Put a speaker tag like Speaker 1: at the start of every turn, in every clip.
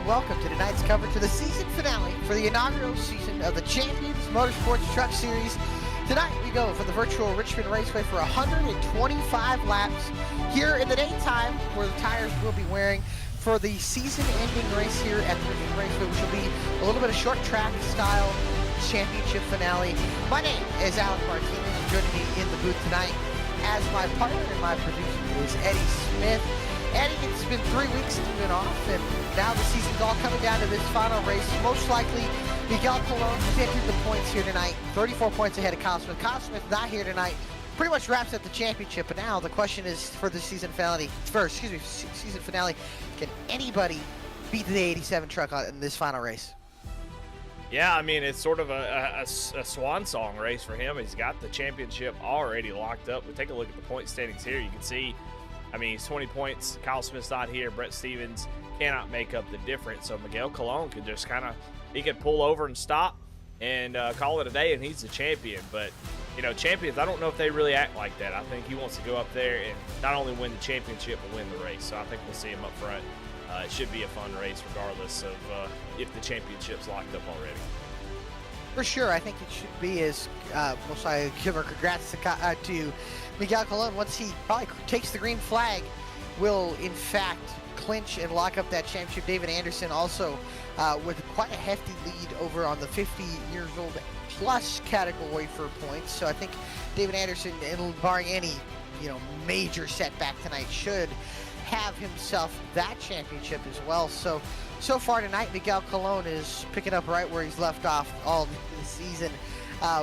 Speaker 1: welcome to tonight's coverage of the season finale for the inaugural season of the Champions Motorsports Truck Series. Tonight we go for the virtual Richmond Raceway for 125 laps here in the daytime, where the tires will be wearing for the season-ending race here at the Richmond Raceway, which will be a little bit of short track style championship finale. My name is Alex Martinez. Joining me in the booth tonight as my partner and my producer is Eddie Smith. Eddie, it's been 3 weeks since we've been off, and now the season's all coming down to this final race. Most likely, Miguel Colon entered the points here tonight, 34 points ahead of Kyle Smith. Kyle Smith not here tonight, pretty much wraps up the championship, but now the question is for the season finale, can anybody beat the 87 truck in this final race?
Speaker 2: Yeah, I mean, it's sort of a swan song race for him. He's got the championship already locked up. But take a look at the point standings here. You can see, I mean, he's 20 points. Kyle Smith's not here. Brett Stevens cannot make up the difference. So Miguel Colon could just he could pull over and stop and call it a day, and he's the champion. But, you know, champions, I don't know if they really act like that. I think he wants to go up there and not only win the championship, but win the race. So I think we'll see him up front. It should be a fun race regardless of if the championship's locked up already.
Speaker 1: For sure, I think it should be as most I give our congrats to Miguel Colon. Once he probably takes the green flag, will in fact clinch and lock up that championship. David Anderson also with quite a hefty lead over on the 50 years old plus category for points. So I think David Anderson, barring any major setback tonight, should have himself that championship as well. So far tonight, Miguel Colon is picking up right where he's left off all this season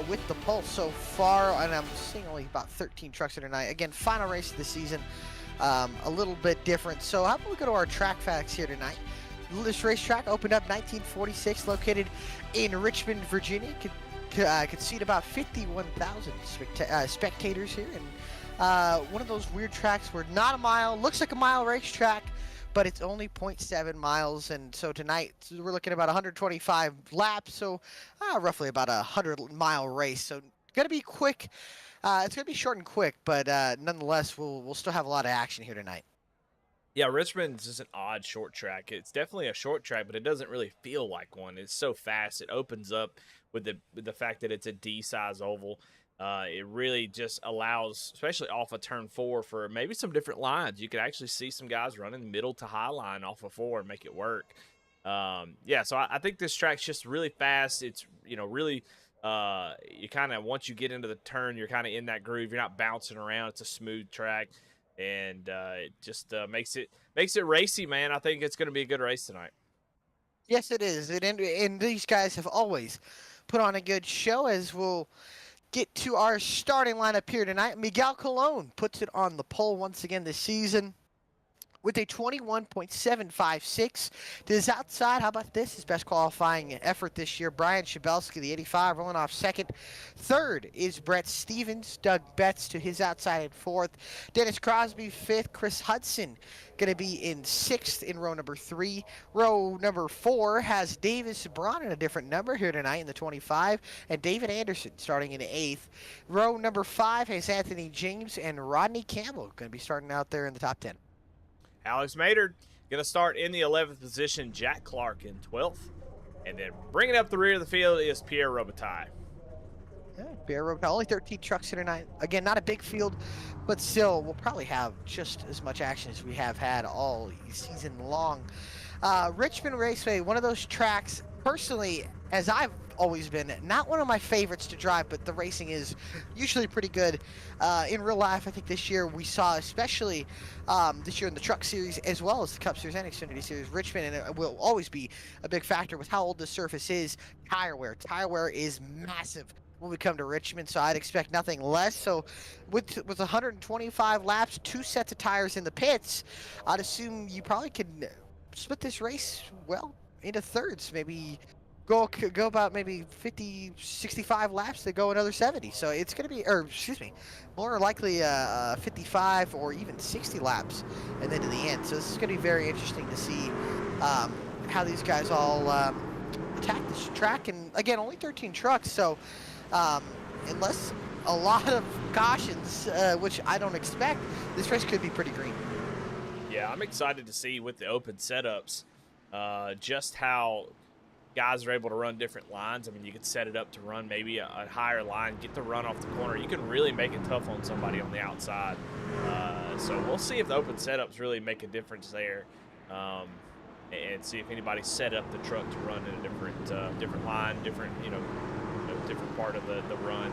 Speaker 1: with the pole so far, and I'm seeing only about 13 trucks here tonight. Again, final race of the season, a little bit different. So how about we go to our track facts here tonight? This racetrack opened up 1946, located in Richmond, Virginia. Could seat about 51,000 spectators here, and one of those weird tracks where not a mile, looks like a mile racetrack, but it's only 0.7 miles. And so tonight we're looking at about 125 laps, so roughly about a 100-mile race. So gonna be quick. It's gonna be short and quick, but nonetheless, we'll still have a lot of action here tonight.
Speaker 2: Yeah, Richmond's is an odd short track. It's definitely a short track, but it doesn't really feel like one. It's so fast. It opens up with the fact that it's a D-size oval. It really just allows, especially off of turn 4, for maybe some different lines. You could actually see some guys running middle to high line off of 4 and make it work. Yeah, so I think this track's just really fast. It's, really, you kind of, once you get into the turn, you're kind of in that groove. You're not bouncing around. It's a smooth track, and it just makes it racy, man. I think it's going to be a good race tonight.
Speaker 1: Yes, it is. And these guys have always put on a good show, as we'll get to our starting lineup here tonight. Miguel Colon puts it on the pole once again this season with a 21.756. To his outside, how about this? His best qualifying effort this year, Brian Schabelski, the 85, rolling off second. Third is Brett Stevens. Doug Betts to his outside in fourth. Dennis Crosby, fifth. Chris Hudson going to be in sixth in row number 3. Row number 4 has Davis Braun in a different number here tonight in the 25, and David Anderson starting in 8th. Row number 5 has Anthony James and Rodney Campbell going to be starting out there in the top 10.
Speaker 2: Alex Maynard going to start in the 11th position. Jack Clark in 12th. And then bringing up the rear of the field is Pierre Robitaille.
Speaker 1: Yeah, Pierre Robitaille. Only 13 trucks here tonight. Again, not a big field, but still, we'll probably have just as much action as we have had all season long. Richmond Raceway, one of those tracks, personally, as I've always been, not one of my favorites to drive, but the racing is usually pretty good. In real life, I think this year we saw, especially this year in the Truck Series as well as the Cup Series and Xfinity Series, Richmond, and it will always be a big factor with how old the surface is, tire wear. Tire wear is massive when we come to Richmond, so I'd expect nothing less. So with 125 laps, 2 sets of tires in the pits, I'd assume you probably could split this race well into thirds, maybe go about maybe 50, 65 laps to go another 70. So it's going to be, more likely 55 or even 60 laps and then to the end. So this is going to be very interesting to see how these guys all attack this track. And again, only 13 trucks, so unless a lot of cautions, which I don't expect, this race could be pretty green.
Speaker 2: Yeah, I'm excited to see with the open setups. just how guys are able to run different lines. I mean, you could set it up to run maybe a higher line, get the run off the corner. You can really make it tough on somebody on the outside. So we'll see if the open setups really make a difference there, and see if anybody set up the truck to run in a different line, different different part of the run.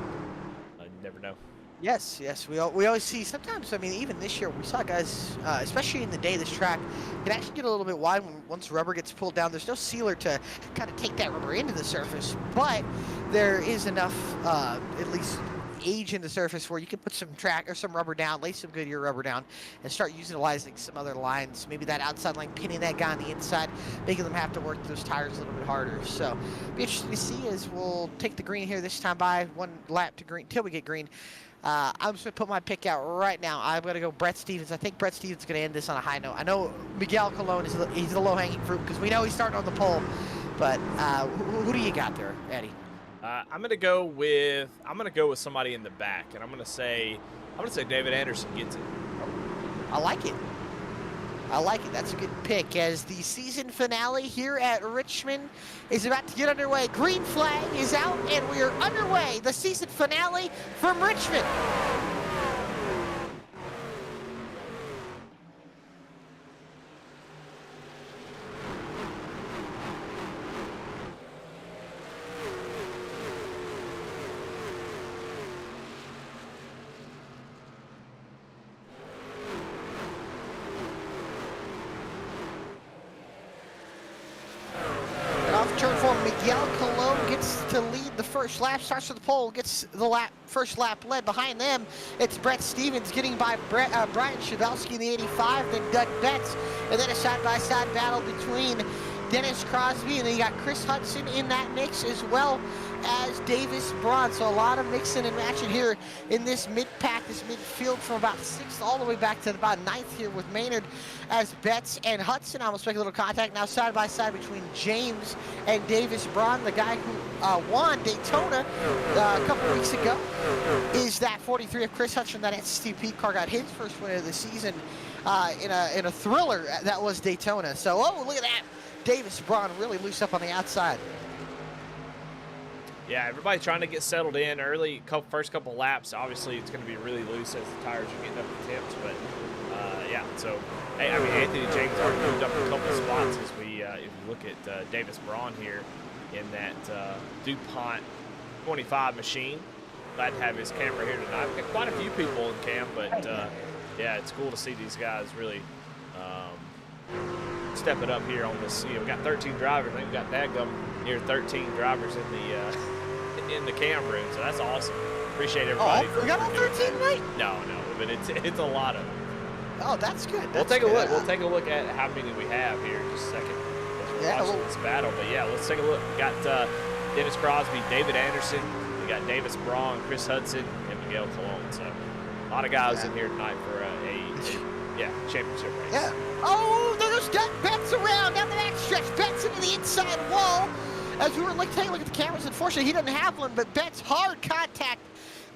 Speaker 2: You never know.
Speaker 1: Yes, we always see. Sometimes, I mean, even this year, we saw guys, especially in the day this track, can actually get a little bit wide once rubber gets pulled down. There's no sealer to kind of take that rubber into the surface, but there is enough, at least age in the surface where you can put some track or some rubber down, lay some Goodyear rubber down, and start utilizing some other lines. Maybe that outside line, pinning that guy on the inside, making them have to work those tires a little bit harder. So, be interesting to see as we'll take the green here this time by 1 lap to green till we get green. I'm just going to put my pick out right now. I'm going to go Brett Stevens. I think Brett Stevens is going to end this on a high note. I know Miguel Colon is he's the low-hanging fruit because we know he's starting on the pole. But who do you got there, Eddie?
Speaker 2: I'm gonna go with somebody in the back, and I'm gonna say David Anderson gets it.
Speaker 1: I like it. That's a good pick as the season finale here at Richmond is about to get underway. Green flag is out, and we are underway. The season finale from Richmond. Turn 4, Miguel Colon gets to lead the first lap, starts with the pole, gets the first lap led. Behind them, it's Brett Stevens getting by Brian Shavelski in the 85, then Doug Betts, and then a side-by-side battle between Dennis Crosby, and then you got Chris Hudson in that mix, as well as Davis Braun. So a lot of mixing and matching here in this mid-pack, this midfield from about 6th all the way back to about 9th here with Maynard as Betts and Hudson almost make a little contact. Now side-by-side between James and Davis Braun, the guy who won Daytona a couple weeks ago, is that 43 of Chris Hudson. That STP car got his first win of the season in a thriller that was Daytona. So, oh, look at that. Davis Braun really loose up on the outside.
Speaker 2: Yeah, everybody trying to get settled in early. First couple laps, obviously it's going to be really loose as the tires are getting up the temps. But yeah, so hey, I mean Anthony James already moved up a couple spots as we if you look at Davis Braun here in that DuPont 25 machine. Glad to have his camera here tonight. We've got quite a few people in cam, but yeah, it's cool to see these guys really step it up here on this. You know, we got 13 drivers. I think we got dadgum near 13 drivers in the cam room, so that's awesome. Appreciate everybody.
Speaker 1: Oh, we got all 13 tonight?
Speaker 2: No, but it's a lot of them.
Speaker 1: Oh, that's good.
Speaker 2: We'll take a look. We'll take a look at how many we have here in just a second. We're watching this battle, but yeah, let's take a look. We got Dennis Crosby, David Anderson, we got Davis Braun, Chris Hudson, and Miguel Colon. So a lot of guys in here tonight for a championship race.
Speaker 1: Yeah. Oh, there goes Doug Betts around down the back stretch. Betts into the inside wall. As we were taking a look at the cameras, unfortunately he doesn't have one, but Betts hard contact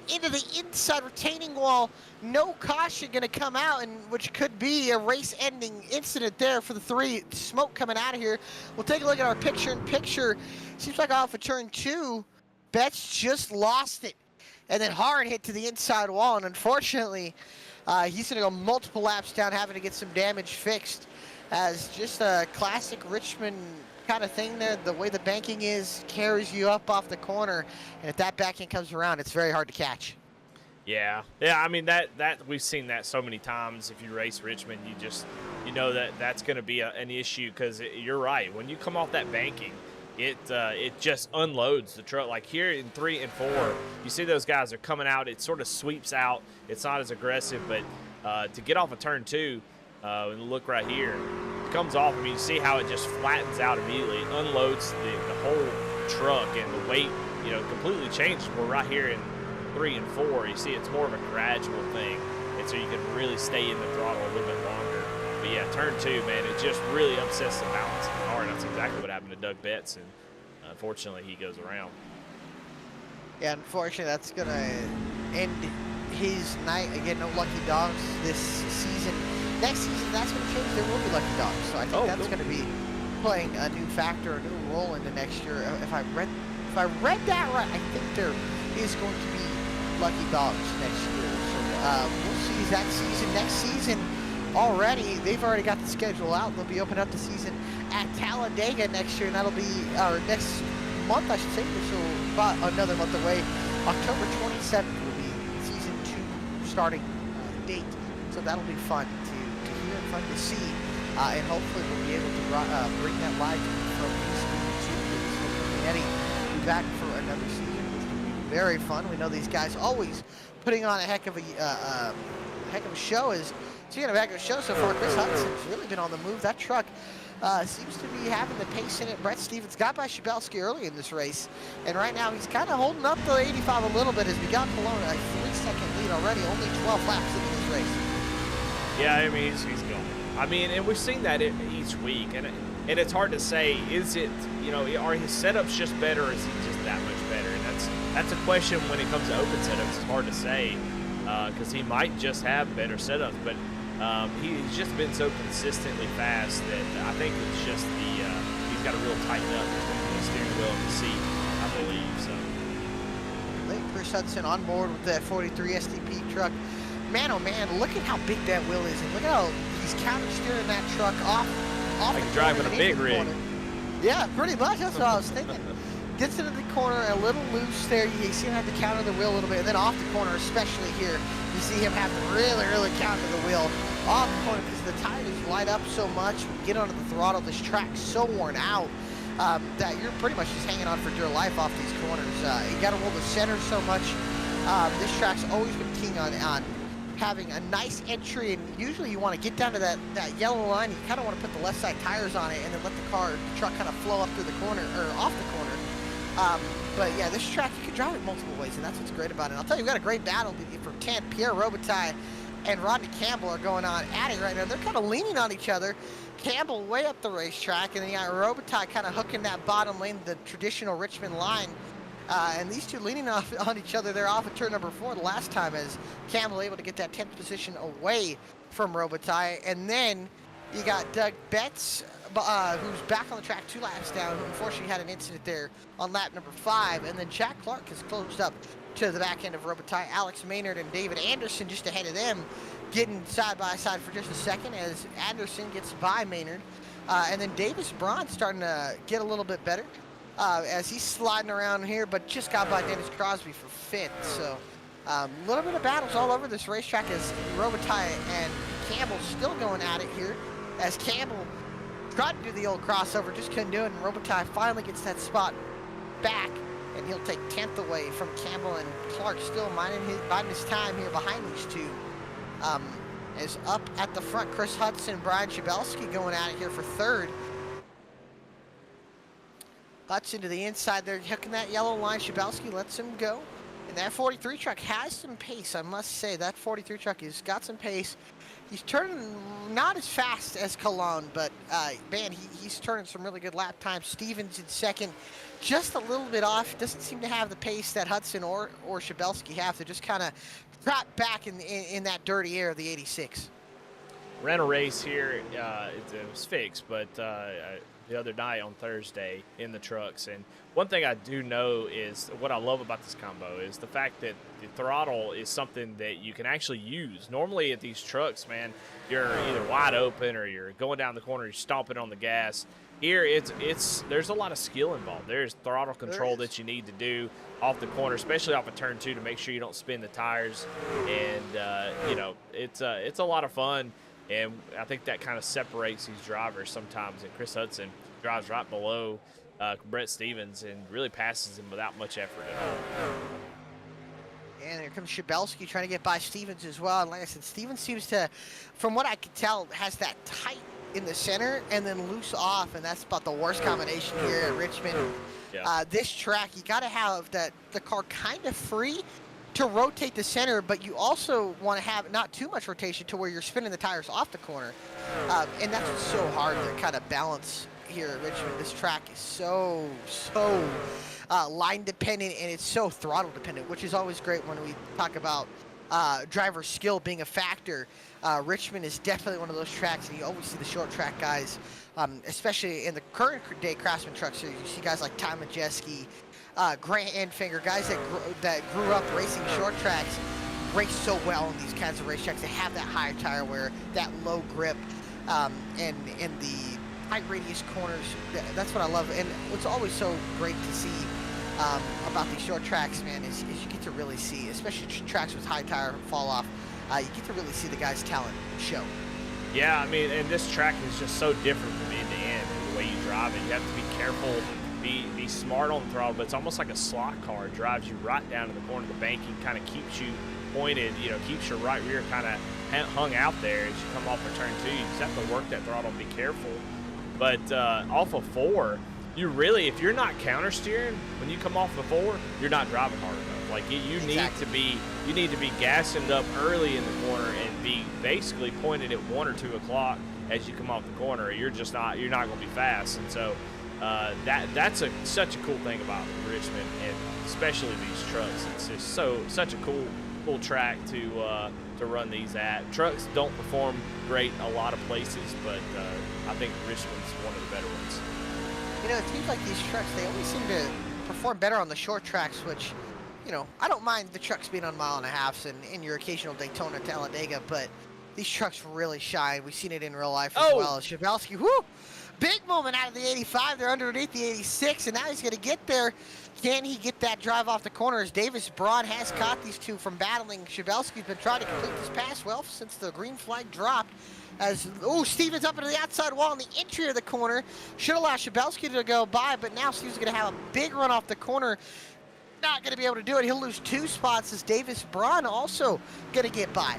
Speaker 1: into the inside retaining wall. No caution going to come out, and which could be a race-ending incident there for the 3. Smoke coming out of here. We'll take a look at our picture-in-picture. Seems like off of turn 2, Betts just lost it, and then hard hit to the inside wall, and unfortunately, he's going to go multiple laps down, having to get some damage fixed, as just a classic Richmond kind of thing there. The way the banking is carries you up off the corner, and if that backing comes around, it's very hard to catch.
Speaker 2: Yeah. I mean that we've seen that so many times. If you race Richmond, you know that's going to be an issue, because you're right. When you come off that banking, it just unloads the truck. Like here in 3 and 4, you see those guys are coming out. It sort of sweeps out. It's not as aggressive, but to get off of turn 2, and look right here, it comes off. I mean, you see how it just flattens out immediately. It unloads the whole truck, and the weight, completely changes. We're right here in 3 and 4. You see, it's more of a gradual thing, and so you can really stay in the throttle a little bit longer. But yeah, turn 2, man, it just really upsets the balance of the car. That's exactly what happened to Doug Betts, and unfortunately, he goes around.
Speaker 1: Yeah, unfortunately, that's going to end his night. Again, no lucky dogs this season. Next season, that's going to change. There will be lucky dogs. So I think that's going to be playing a new factor, a new role into next year. If I read that right, I think there is going to be lucky dogs next year. So we'll see that season. Next season already, they've already got the schedule out. They'll be opening up the season at Talladega next year, and that'll be our next month, I should say. So about another month away. October 27th will be season 2 starting date. So that'll be fun to hear and fun to see. And hopefully we'll be able to bring that live from season 2. Eddie will be back for another season, which will be very fun. We know these guys always putting on a heck of a show. Speaking of heck of a show so far, Chris Hudson's really been on the move. That truck seems to be having the pace in it. Brett Stevens got by Shabelski early in this race, and right now he's kind of holding up the 85 a little bit as Miguel Colon a 3-second lead already, only 12 laps into this race.
Speaker 2: Yeah, I mean, he's going. I mean, and we've seen that each week, and it's hard to say, is it, you know, are his setups just better, or is he just that much better? And that's a question when it comes to open setups. It's hard to say, because he might just have better setups, but he's just been so consistently fast that I think it's just he's got to real tighten up between the steering wheel and the seat, I believe. So.
Speaker 1: Chris Hudson on board with that 43 STP truck. Man, oh man, look at how big that wheel is, and look at how he's counter steering that truck off
Speaker 2: like driving a big rig.
Speaker 1: Corner. Yeah, pretty much. That's what I was thinking. Gets into the corner a little loose there. You see him have to counter the wheel a little bit, and then off the corner, especially here, you see him have to really counter the wheel off the corner because the tires light up so much. When you get onto the throttle, this track's so worn out that you're pretty much just hanging on for dear life off these corners. You got to roll the center so much. This track's always been keen on having a nice entry, and usually you want to get down to that yellow line. You kind of want to put the left side tires on it and then let the truck kind of flow up through the corner or off the corner. But yeah, this track you can drive it multiple ways, and that's what's great about it. And I'll tell you, we've got a great battle for 10th. Pierre Robitaille and Rodney Campbell are going on at it right now. They're kind of leaning on each other. Campbell way up the racetrack, and then you got Robitaille kind of hooking that bottom lane, the traditional Richmond line. And these two leaning on each other. They're off at turn number 4 the last time, as Campbell able to get that 10th position away from Robitaille. And then you got Doug Betts, who's back on the track 2 laps down, who unfortunately had an incident there on lap number 5. And then Jack Clark has closed up to the back end of Robitaille. Alex Maynard and David Anderson just ahead of them, getting side by side for just a second as Anderson gets by Maynard. And then Davis Braun starting to get a little bit better. As he's sliding around here, but just got by Dennis Crosby for 5th. So a little bit of battles all over this racetrack as Robitaille and Campbell still going at it here. As Campbell tried to do the old crossover, just couldn't do it, and Robitaille finally gets that spot back, and he'll take 10th away from Campbell, and Clark still biding his time here behind these two. As up at the front, Chris Hudson, Brian Shabelski going at it here for 3rd. Hudson to the inside there, hooking that yellow line. Shabelski lets him go. And that 43 truck has some pace, I must say. That 43 truck has got some pace. He's turning not as fast as Cologne, but man, he's turning some really good lap times. Stevens in 2nd, just a little bit off. Doesn't seem to have the pace that Hudson or Shabelski have to just kind of drop back in that dirty air of the 86.
Speaker 2: Ran a race here. It was fixed, but the other night on Thursday in the trucks. And one thing I do know is what I love about this combo is the fact that the throttle is something that you can actually use. Normally at these trucks, man, you're either wide open or you're going down the corner, you're stomping on the gas. Here, there's a lot of skill involved. There's throttle control that you need to do off the corner, especially off of turn 2, to make sure you don't spin the tires. And, you know, it's a lot of fun. And I think that kind of separates these drivers sometimes. And Chris Hudson drives right below Brett Stevens and really passes him without much effort at all.
Speaker 1: And here comes Shabelski trying to get by Stevens as well. And like I said, Stevens seems to, from what I can tell, has that tight in the center and then loose off. And that's about the worst combination here at Richmond. Yeah. This track, you got to have the car kind of free to rotate the center, but you also want to have not too much rotation to where you're spinning the tires off the corner. And that's what's so hard to kind of balance here at Richmond. This track is so line dependent, and it's so throttle dependent, which is always great when we talk about driver skill being a factor, Richmond is definitely one of those tracks, and you always see the short track guys, especially in the current day Craftsman Truck Series. You see guys like Ty Majeski, Grant Enfinger, guys that grew up racing short tracks, race so well in these kinds of racetracks. They have that higher tire wear, that low grip, and the high radius corners. That's what I love, and what's always so great to see about these short tracks, man, is you get to really see, especially tracks with high tire fall off, you get to really see the guy's talent show.
Speaker 2: Yeah, I mean, and this track is just so different from end to end. The way you drive it, you have to be careful, be smart on the throttle, but it's almost like a slot car. It drives you right down to the corner. The banking kind of keeps you pointed, keeps your right rear kind of hung out there as you come off of turn 2. You just have to work that throttle and be careful. But off of 4, you really, if you're not counter steering when you come off of 4, you're not driving hard enough. Like you need to be gassing it up early in the corner and be basically pointed at 1 or 2 o'clock as you come off the corner. You're not going to be fast. And so that's such a cool thing about Richmond, and especially these trucks. It's just such a cool track to run these at. Trucks don't perform great a lot of places, but I think Richmond's one of the better ones.
Speaker 1: It seems like these trucks, they always seem to perform better on the short tracks, which, I don't mind the trucks being on 1.5 miles and in your occasional Daytona, Talladega, but these trucks really shine. We've seen it in real life as well. Shavelski, whoo! Big moment out of the 85. They're underneath the 86, and now he's going to get there. Can he get that drive off the corner? As Davis Braun has caught these two from battling. Shavelski's been trying to complete this pass well since the green flag dropped. Stevens up into the outside wall in the entry of the corner. Should allow Shavelski to go by, but now Stevens going to have a big run off the corner. Not going to be able to do it. He'll lose 2 spots as Davis Braun also going to get by.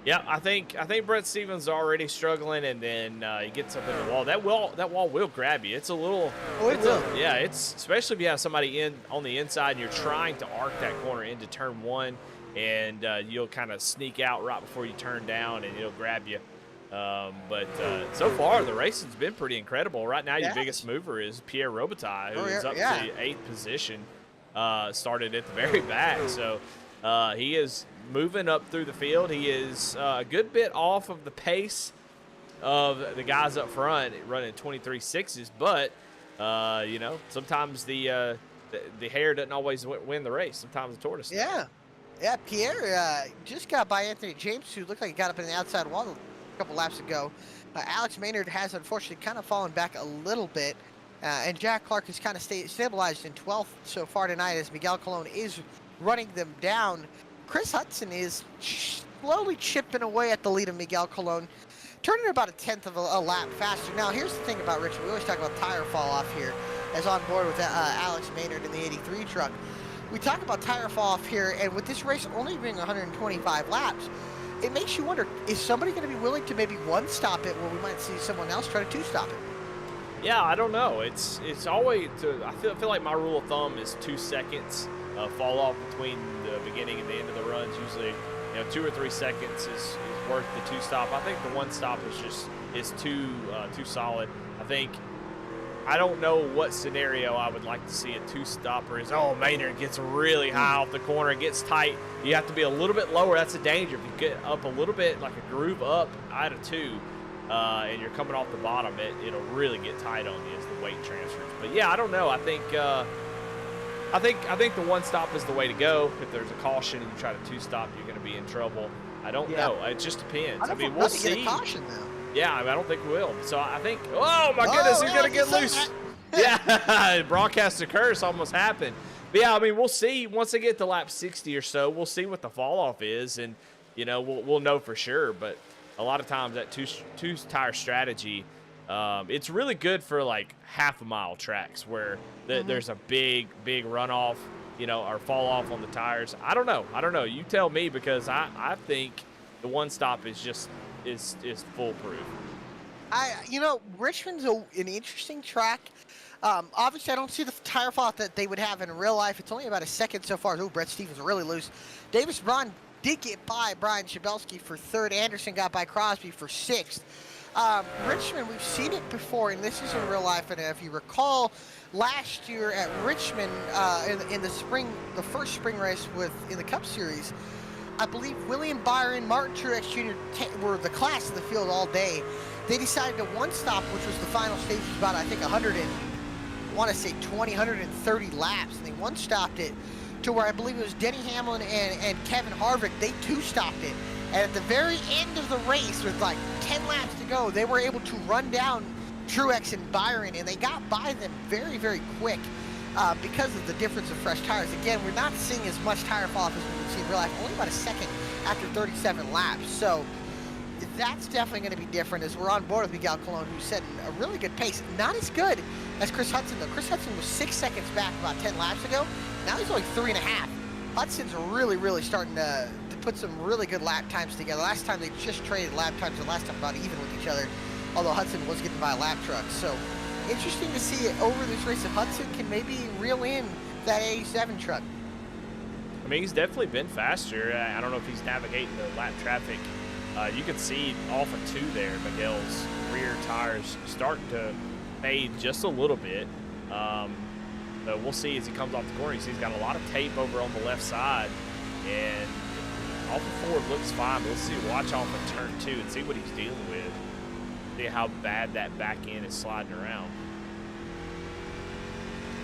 Speaker 2: Yeah, I think Brett Stevens is already struggling, and then he gets up in the wall. That wall will grab you. It's a little.
Speaker 1: Oh, it will.
Speaker 2: Yeah, it's especially if you have somebody on the inside and you're trying to arc that corner into turn 1, and you'll kind of sneak out right before you turn down, and it'll grab you. But so far the racing's been pretty incredible. Right now, your biggest mover is Pierre Robitaille, who is up to the 8th position. Started at the very back, so he is moving up through the field. He is a good bit off of the pace of the guys up front running 23.6s, but sometimes the hare doesn't always win the race. Sometimes the tortoise does.
Speaker 1: Yeah, Pierre just got by Anthony James, who looked like he got up in the outside wall a couple laps ago. Alex Maynard has unfortunately kind of fallen back a little bit, and Jack Clark has kind of stabilized in 12th so far tonight as Miguel Colon is running them down. Chris Hudson is slowly chipping away at the lead of Miguel Colon, turning about 1/10 of a lap faster. Now, here's the thing about Richmond. We always talk about tire fall off here, as on board with Alex Maynard in the 83 truck. We talk about tire fall off here, and with this race only being 125 laps, it makes you wonder, is somebody going to be willing to maybe one-stop it where we might see someone else try to two-stop it?
Speaker 2: Yeah, I don't know. It's always, I feel like my rule of thumb is 2 seconds fall off between the beginning and the end of the runs. Usually, 2 or 3 seconds is worth the 2-stop. I think the 1-stop is too solid. I don't know what scenario I would like to see a 2-stopper is. Maynard gets really high off the corner, it gets tight. You have to be a little bit lower. That's a danger. If you get up a little bit, like a groove up out of 2, and you're coming off the bottom, it'll really get tight on you as the weight transfers. But yeah, I don't know. I think the 1-stop is the way to go. If there's a caution and you try to 2-stop, you're going to be in trouble. I don't know. It just depends. We'll see.
Speaker 1: Get a caution though.
Speaker 2: Yeah, I don't think we will. So I think, oh my goodness, he's going to get loose. Yeah, broadcaster curse almost happened. But yeah, we'll see. Once they get to lap 60 or so, we'll see what the fall off is, and we'll know for sure. But a lot of times that two tire strategy, it's really good for like half-a-mile tracks where there's a big runoff, or fall off on the tires. I don't know. You tell me, because I think the 1-stop is just is foolproof.
Speaker 1: Richmond's an interesting track. Obviously, I don't see the tire fall that they would have in real life. It's only about a second so far. Brett Stevens really loose. Davis Braun did get by Brian Shavelski for 3rd. Anderson got by Crosby for 6th. Richmond, we've seen it before, and this is in real life. And if you recall, last year at Richmond in the spring, the first spring race in the Cup Series, I believe William Byron, Martin Truex Jr. Were the class of the field all day. They decided to one stop, which was the final stage, was about, I think, 130 laps, and they one stopped it to where I believe it was Denny Hamlin and Kevin Harvick. They two stopped it, and at the very end of the race, with like 10 laps to go, they were able to run down Truex and Byron, and they got by them very, very quick because of the difference of fresh tires. Again, we're not seeing as much tire fall off as we would see in real life, only about a second after 37 laps. So that's definitely going to be different, as we're on board with Miguel Colon, who's setting a really good pace. Not as good as Chris Hudson, though. Chris Hudson was 6 seconds back about 10 laps ago. Now he's only 3.5. Hudson's really, really starting to put some really good lap times together. Last time they just traded lap times, and last time about even with each other, although Hudson was getting by a lap truck. So interesting to see it over this race if Hudson can maybe reel in that 87 truck.
Speaker 2: I mean, he's definitely been faster. I don't know if he's navigating the lap traffic. You can see off of 2 there, Miguel's rear tires starting to fade just a little bit. But we'll see as he comes off the corner. He's got a lot of tape over on the left side, and off the forward looks fine. But let's see, watch off of turn 2 and see what he's dealing with. See how bad that back end is sliding around.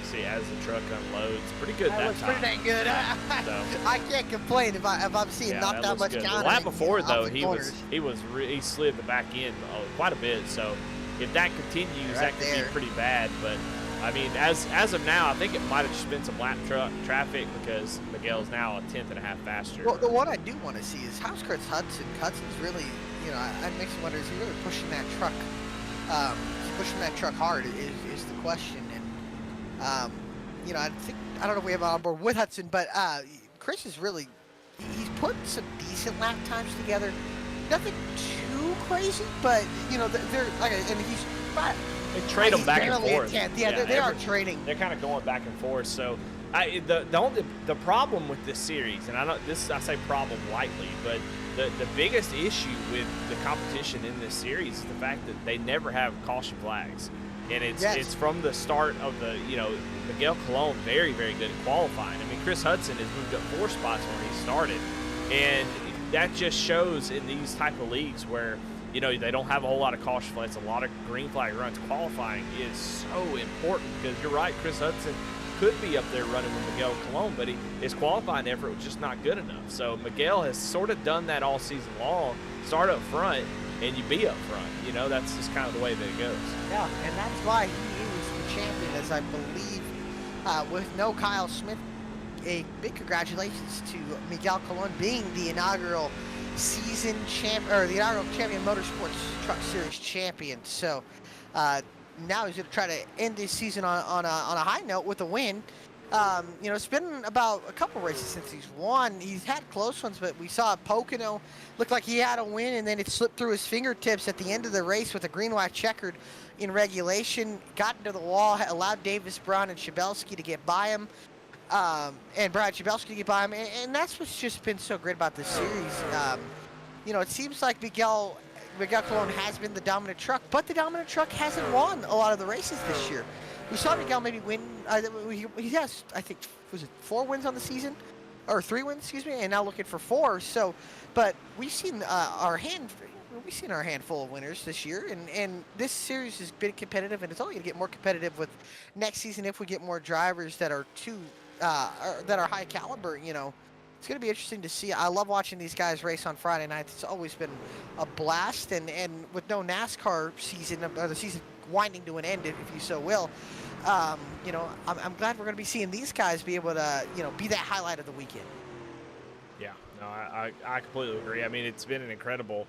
Speaker 2: See, as the truck unloads, pretty good that time.
Speaker 1: Pretty dang good.
Speaker 2: So,
Speaker 1: I can't complain if I'm seeing not that much counter.
Speaker 2: The lap before, though, he slid the back end quite a bit. So if that continues, that could be pretty bad. But I mean, as of now, I think it might have just been some lap traffic, because Miguel's now a 10th and a half faster.
Speaker 1: Well, the one I do want to see is how's Chris Hudson. Hudson's really, you know, it makes me wonder, is he really pushing that truck? Pushing that truck hard is the question. And you know, I don't know if we have on board with Hudson, but Chris is really, he's put some decent lap times together. Nothing too crazy, but you know, they're like, and he's.
Speaker 2: They trade them back and forth.
Speaker 1: Yeah, they are trading.
Speaker 2: They're kind of going back and forth. So the problem with this series, and I say problem lightly, but the biggest issue with the competition in this series is the fact that they never have caution flags, and it's from the start of the, you know, Miguel Colon very, very good at qualifying. I mean, Chris Hudson has moved up 4 spots where he started, and that just shows in these type of leagues where, you know, they don't have a whole lot of caution flags, a lot of green flag runs. Qualifying is so important, because you're right, Chris Hudson could be up there running with Miguel Colon, but his qualifying effort was just not good enough. So Miguel has sort of done that all season long. Start up front, and you be up front. You know, that's just kind of the way that it goes.
Speaker 1: Yeah, and that's why he is the champion, as I believe, with no Kyle Smith. A big congratulations to Miguel Colon being the inaugural season champion, or the inaugural champion Motorsports Truck Series champion. So now he's going to try to end this season on a high note with a win. You know, it's been about a couple races since he's won. He's had close ones, but we saw Pocono looked like he had a win, and then it slipped through his fingertips at the end of the race with a green-white checkered in regulation. Got into the wall, allowed Davis, Braun, and Shabelski to get by him. And Brad Shabelski to get by him, and that's what's just been so great about this series. You know, it seems like Miguel Colon has been the dominant truck, but the dominant truck hasn't won a lot of the races this year. We saw Miguel maybe win. He has, I think, was it 4 wins on the season, or 3 wins, excuse me, and now looking for 4. So, but we've seen our handful of winners this year, and this series has been competitive, and it's only going to get more competitive with next season if we get more drivers that are that are high caliber. You know, it's going to be interesting to see. I love watching these guys race on Friday nights. It's always been a blast, and with no NASCAR season, or the season winding to an end, if you so will, you know, I'm glad we're going to be seeing these guys be able to, you know, be that highlight of the weekend.
Speaker 2: Yeah, no, I completely agree. I mean, it's been an incredible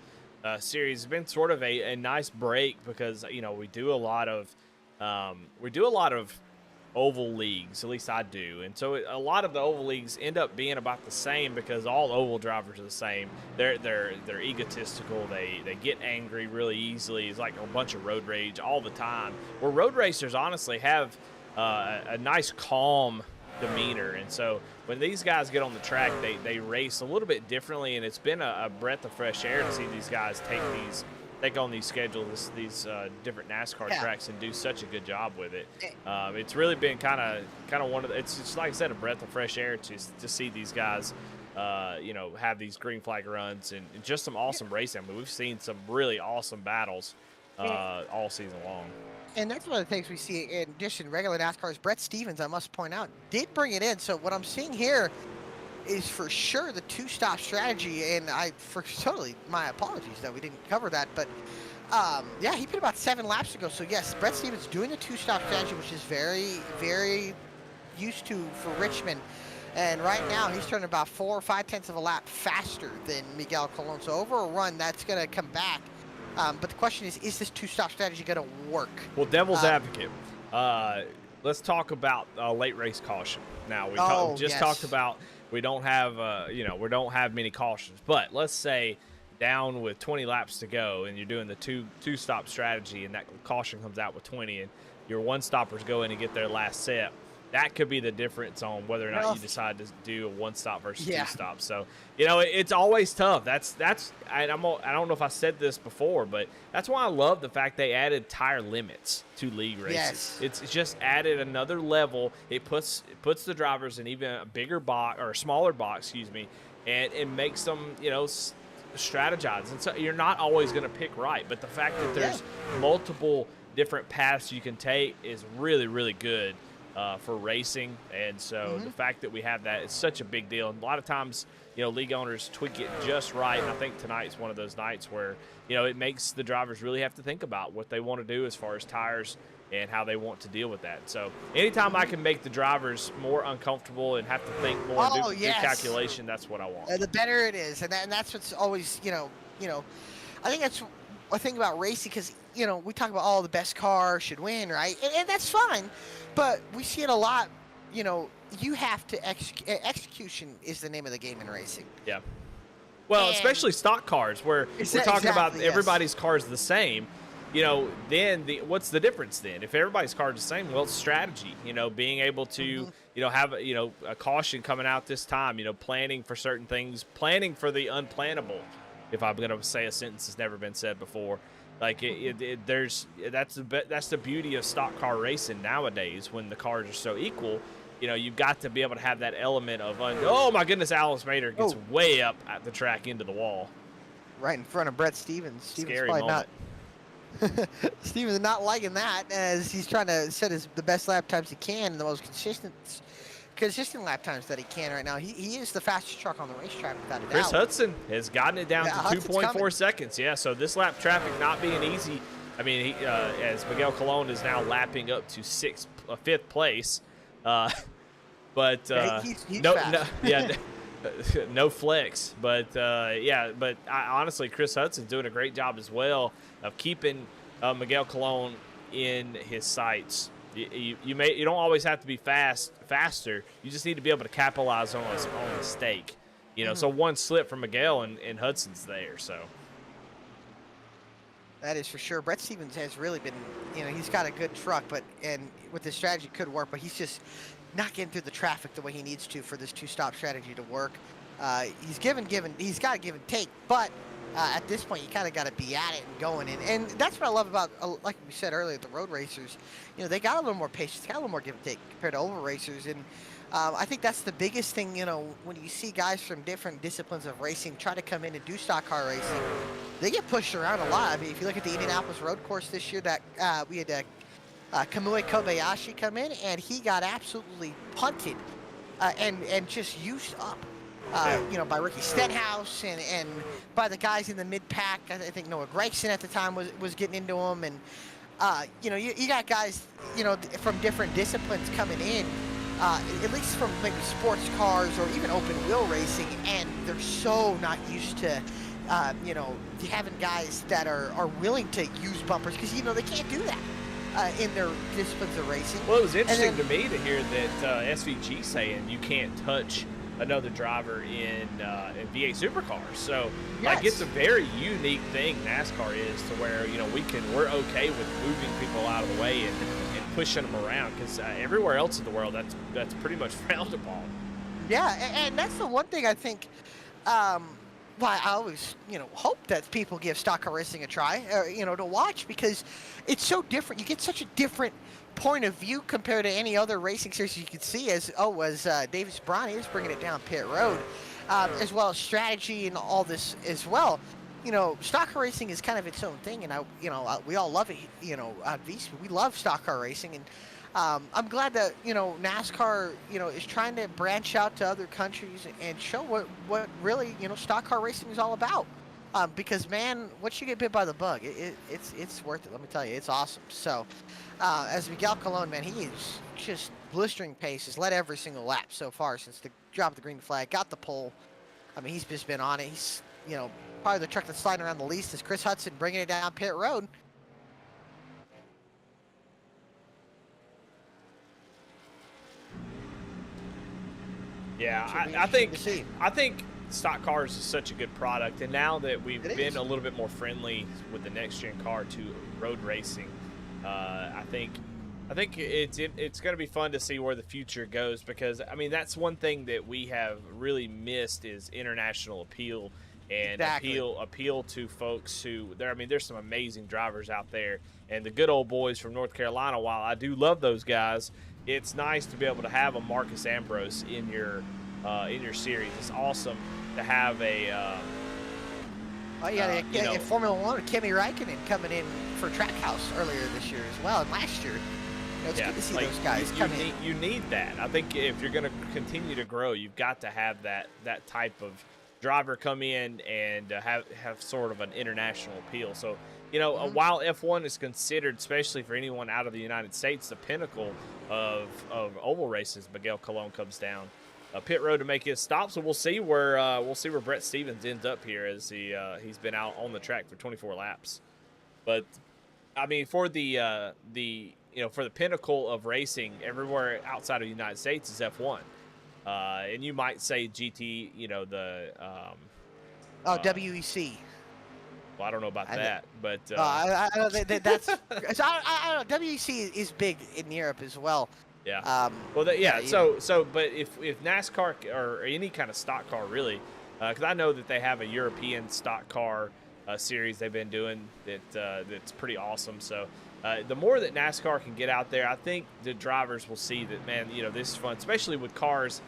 Speaker 2: series. It's been sort of a nice break, because, you know, we do a lot of oval leagues, at least I do, and so a lot of the oval leagues end up being about the same, because all oval drivers are the same. They're egotistical. They get angry really easily. It's like a bunch of road rage all the time, where road racers honestly have a nice calm demeanor. And so when these guys get on the track, they race a little bit differently, and it's been a breath of fresh air to see these guys take on these schedules, these different NASCAR tracks, and do such a good job with it. It's really been kind of one of the, it's just, like I said, a breath of fresh air to see these guys you know, have these green flag runs and just some awesome racing. I mean, we've seen some really awesome battles all season long.
Speaker 1: And that's one of the things we see in addition to regular NASCAR is Brett Stevens, I must point out, did bring it in. So what I'm seeing here is for sure the two-stop strategy, and my apologies that we didn't cover that, but yeah, he put about 7 laps ago. So yes, Brett Stevens doing the two-stop strategy, which is very, very used to for Richmond. And right now he's turning about 4 or 5 tenths of a lap faster than Miguel Colon. So over a run, that's going to come back. But the question is this two-stop strategy going to work?
Speaker 2: Well, devil's advocate. Let's talk about late race caution. Now we talked about we don't have we don't have many cautions, but let's say down with 20 laps to go and you're doing the two-stop strategy and that caution comes out with 20 and your one-stoppers go in and get their last set. That could be the difference on whether or not you decide to do a one-stop versus two-stop. So, you know, it's always tough. I don't know if I said this before, but that's why I love the fact they added tire limits to league races. It's just added another level. It puts the drivers in even a bigger box or a smaller box, and it makes them, you know, strategize. And so you're not always going to pick right, but the fact that there's multiple different paths you can take is really, really good. For racing, and so the fact that we have that is such a big deal. And a lot of times, you know, league owners tweak it just right, and I think tonight's one of those nights where, you know, it makes the drivers really have to think about what they want to do as far as tires and how they want to deal with that. So anytime I can make the drivers more uncomfortable and have to think more, do calculation, that's what I want.
Speaker 1: The better it is, and that's what's always, you know, I think that's a thing about racing, because, you know, we talk about all the best car should win, right? And that's fine. But we see it a lot, you know, you have to execution is the name of the game in racing.
Speaker 2: Yeah. Well, especially stock cars where we're talking about everybody's car is the same, you know, then what's the difference then? If everybody's car is the same, well, it's strategy, you know, being able to, you know, have, you know, a caution coming out this time, you know, planning for certain things, planning for the unplannable. If I'm going to say a sentence that's never been said before. Like that's the beauty of stock car racing nowadays when the cars are so equal. You know, you've got to be able to have that element of oh my goodness, Alice Mater gets way up at the track into the wall,
Speaker 1: right in front of Brett Stevens.
Speaker 2: Scary moment.
Speaker 1: Stevens not liking that as he's trying to set the best lap times he can, the most consistent lap times that he can right now. He is the fastest truck on the racetrack without a doubt.
Speaker 2: Chris Hudson has gotten it down to 2.4 seconds. Yeah, so this lap traffic not being easy. I mean, as Miguel Colon is now lapping up to 5th place, but
Speaker 1: he's
Speaker 2: no flex. But but honestly, Chris Hudson's doing a great job as well of keeping Miguel Colon in his sights. You don't always have to be faster. You just need to be able to capitalize on a mistake. You know, so one slip from Miguel and Hudson's there. So
Speaker 1: that is for sure. Brett Stevens has really been, you know, he's got a good truck, and with this strategy could work, but he's just not getting through the traffic the way he needs to for this two-stop strategy to work. He's he's got to give and take, but at this point, you kind of got to be at it and going. And that's what I love about, like we said earlier, the road racers. You know, they got a little more patience, got a little more give and take compared to over racers. And I think that's the biggest thing, you know, when you see guys from different disciplines of racing try to come in and do stock car racing, they get pushed around a lot. I mean, if you look at the Indianapolis road course this year, that we had Kamui Kobayashi come in, and he got absolutely punted and just used up. You know, by Ricky Stenhouse and by the guys in the mid-pack. I think Noah Gregson at the time was getting into him. And, you know, you got guys, you know, from different disciplines coming in, at least from maybe sports cars or even open-wheel racing, and they're so not used to, you know, having guys that are willing to use bumpers because, you know, they can't do that in their disciplines of racing.
Speaker 2: Well, it was interesting to me to hear that SVG saying you can't touch another driver in V8 supercars. So like it's a very unique thing NASCAR is, to where, you know, we're okay with moving people out of the way and pushing them around, because everywhere else in the world that's pretty much frowned upon.
Speaker 1: Yeah, and that's the one thing I think why I always, you know, hope that people give stock car racing a try, you know, to watch, because it's so different. You get such a different point of view compared to any other racing series you could see. Davis Brownie is bringing it down pit road. as well as strategy and all this as well. Stock car racing is kind of its own thing, and we all love it. At VSP, we love stock car racing, and I'm glad that NASCAR is trying to branch out to other countries and show what really stock car racing is all about. Because man, once you get bit by the bug, it's worth it. Let me tell you, it's awesome. So, as Miguel Colon, man, he is just blistering pace. Has led every single lap so far since the drop of the green flag. Got the pole. I mean, he's just been on it. He's probably the truck that's sliding around the least is Chris Hudson bringing it down pit road.
Speaker 2: Yeah, I think stock cars is such a good product, and now that we've been a little bit more friendly with the next gen car to road racing, I think it's going to be fun to see where the future goes, because I mean that's one thing that we have really missed is international appeal and appeal to folks who there's some amazing drivers out there, and the good old boys from North Carolina. While I do love those guys, it's nice to be able to have a Marcus Ambrose in your series. It's awesome to have a
Speaker 1: Formula One, Kimi Räikkönen coming in for Trackhouse earlier this year as well, and last year. It's good to see those guys come in.
Speaker 2: You need that. I think if you're going to continue to grow, you've got to have that type of driver come in and have sort of an international appeal. So, while F1 is considered, especially for anyone out of the United States, the pinnacle of oval races, Miguel Colon comes down pit road to make his stop. So we'll see where Brett Stevens ends up here, as he's been out on the track for 24 laps. But I mean, for the pinnacle of racing, everywhere outside of the United States is F1. And you might say GT,
Speaker 1: WEC.
Speaker 2: Well, I don't know about that, but
Speaker 1: I don't know that's. I don't know. WEC is big in Europe as well.
Speaker 2: Yeah. But if NASCAR or any kind of stock car really, because I know that they have a European stock car series they've been doing that's pretty awesome. So the more that NASCAR can get out there, I think the drivers will see that, man, this is fun, especially with cars.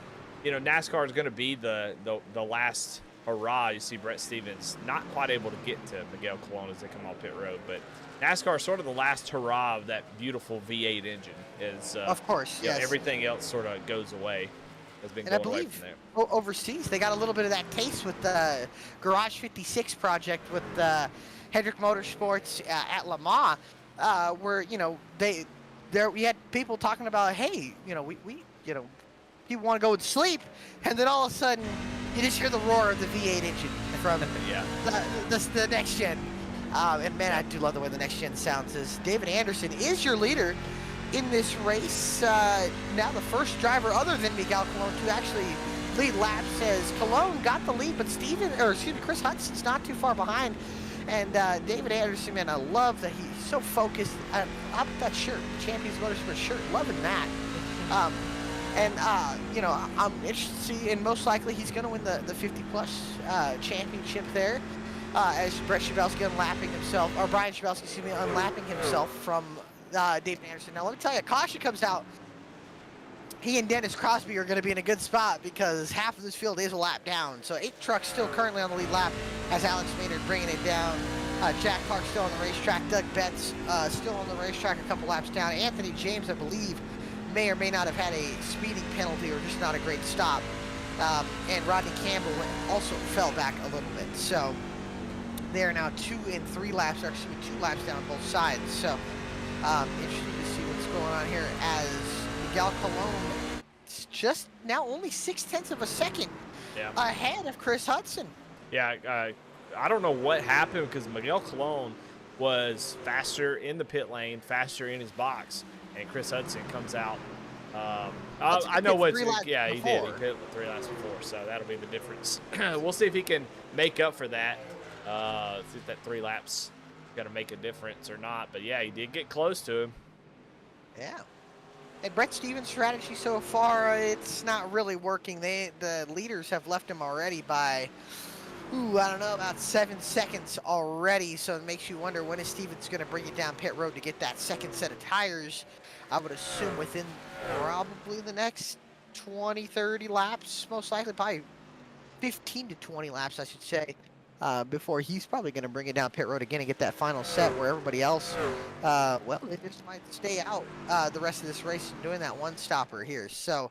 Speaker 2: NASCAR is going to be the last hurrah. You see Brett Stevens not quite able to get to Miguel Colon as they come off pit road, but NASCAR is sort of the last hurrah of that beautiful V8 engine.
Speaker 1: Of course, yes.
Speaker 2: Everything else sort of goes away.
Speaker 1: And I believe overseas they got a little bit of that taste with the Garage 56 project with Hendrick Motorsports at Le Mans, where we had people talking about, hey, people want to go and sleep, and then all of a sudden you just hear the roar of the V8 engine from the next gen. And man, I do love the way the next gen sounds. As David Anderson is your leader in this race, now the first driver other than Miguel Colon to actually lead laps, as Colon got the lead, but Chris Hudson's not too far behind. And David Anderson, man, I love that he's so focused. How about that shirt, Champions Motorsports shirt? Loving that. I'm interested to see, and most likely he's going to win the 50-plus championship there, as Brett Shavelski unlapping himself, or Brian Shavelski, unlapping himself from David Anderson. Now, let me tell you, caution comes out. He and Dennis Crosby are going to be in a good spot, because half of this field is a lap down. So 8 trucks still currently on the lead lap, as Alex Maynard bringing it down. Jack Clark still on the racetrack. Doug Betts still on the racetrack, a couple laps down. Anthony James, I believe, may or may not have had a speeding penalty or just not a great stop. And Rodney Campbell also fell back a little bit. So they are now 2 and 3 laps, or excuse me, 2 laps down both sides. So interesting to see what's going on here, as Miguel Colon is just now only 0.6 of a second ahead of Chris Hudson.
Speaker 2: Yeah, I don't know what happened, because Miguel Colon was faster in the pit lane, faster in his box, and Chris Hudson comes out. I know what. Yeah, he did. He pit 3 laps before, so that'll be the difference. We'll see if he can make up for that. See if that 3 laps got to make a difference or not. But yeah, he did get close to him.
Speaker 1: Yeah. And Brett Stevens' strategy so far, it's not really working. The leaders have left him already by, I don't know, about 7 seconds already. So it makes you wonder, when is Stevens going to bring it down pit road to get that second set of tires? I would assume within probably the next 20, 30 laps, most likely, probably 15 to 20 laps, I should say, before he's probably going to bring it down pit road again and get that final set where everybody else, well, they just might stay out the rest of this race and doing that one stopper here. So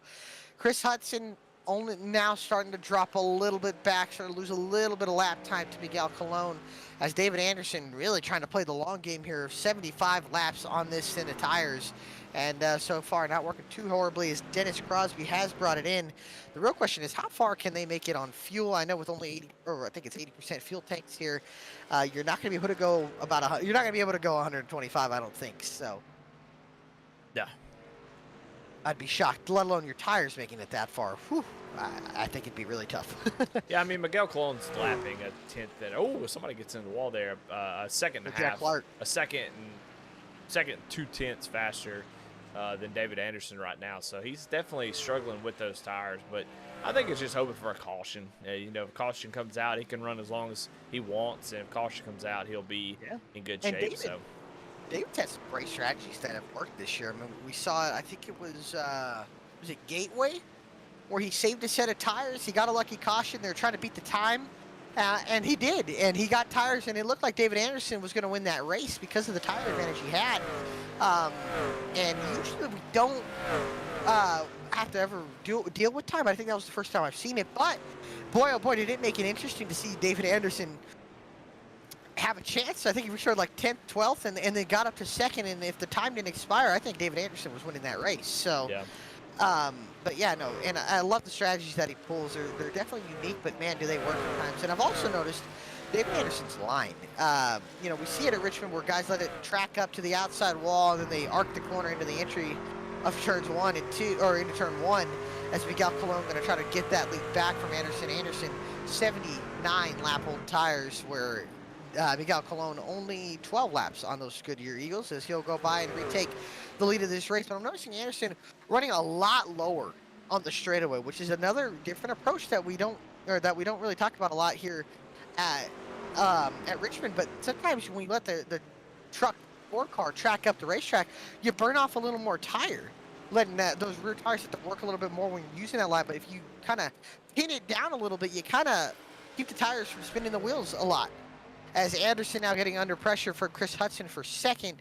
Speaker 1: Chris Hudson only now starting to drop a little bit back, starting to lose a little bit of lap time to Miguel Colon, as David Anderson really trying to play the long game here. 75 laps on this thin of tires, and so far not working too horribly as Dennis Crosby has brought it in. The real question is, how far can they make it on fuel? I know with only 80, or I think it's 80% fuel tanks here, you're not going to be able to go about you're not going to be able to go 125, I don't think. So
Speaker 2: Yeah.
Speaker 1: I'd be shocked, let alone your tires making it that far. Whew, I think it'd be really tough.
Speaker 2: Yeah, I mean, Miguel Colon's lapping a tenth. Oh, somebody gets in the wall there. A second and a half.
Speaker 1: Clark.
Speaker 2: A second 2/10 faster than David Anderson right now. So he's definitely struggling with those tires. But I think it's just hoping for a caution. You know, if caution comes out, he can run as long as he wants. And if caution comes out, he'll be in good shape.
Speaker 1: David's had some great strategies that have worked this year. I mean, we saw it, I think it was it Gateway, where he saved a set of tires. He got a lucky caution. They were trying to beat the time, and he did. And he got tires, and it looked like David Anderson was going to win that race because of the tire advantage he had. And usually we don't have to ever deal with time. I think that was the first time I've seen it. But, boy, oh boy, did it make it interesting to see David Anderson have a chance. I think he started like 10th, 12th, and then got up to second. And if the time didn't expire, I think David Anderson was winning that race. So, but yeah, no, and I love the strategies that he pulls. They're definitely unique, but man, do they work at times. And I've also noticed David Anderson's line. You know, we see it at Richmond where guys let it track up to the outside wall, and then they arc the corner into the entry of turns 1 and 2, or into turn 1, as Miguel Colon going to try to get that lead back from Anderson. Anderson, 79 lap old tires, where Miguel Colon only 12 laps on those Goodyear Eagles, as he'll go by and retake the lead of this race. But I'm noticing Anderson running a lot lower on the straightaway, which is another different approach that we don't really talk about a lot here at Richmond. But sometimes when you let the truck or car track up the racetrack, you burn off a little more tire, letting those rear tires have to work a little bit more when you're using that line. But if you kind of pin it down a little bit, you kind of keep the tires from spinning the wheels a lot. As Anderson now getting under pressure for Chris Hudson for second.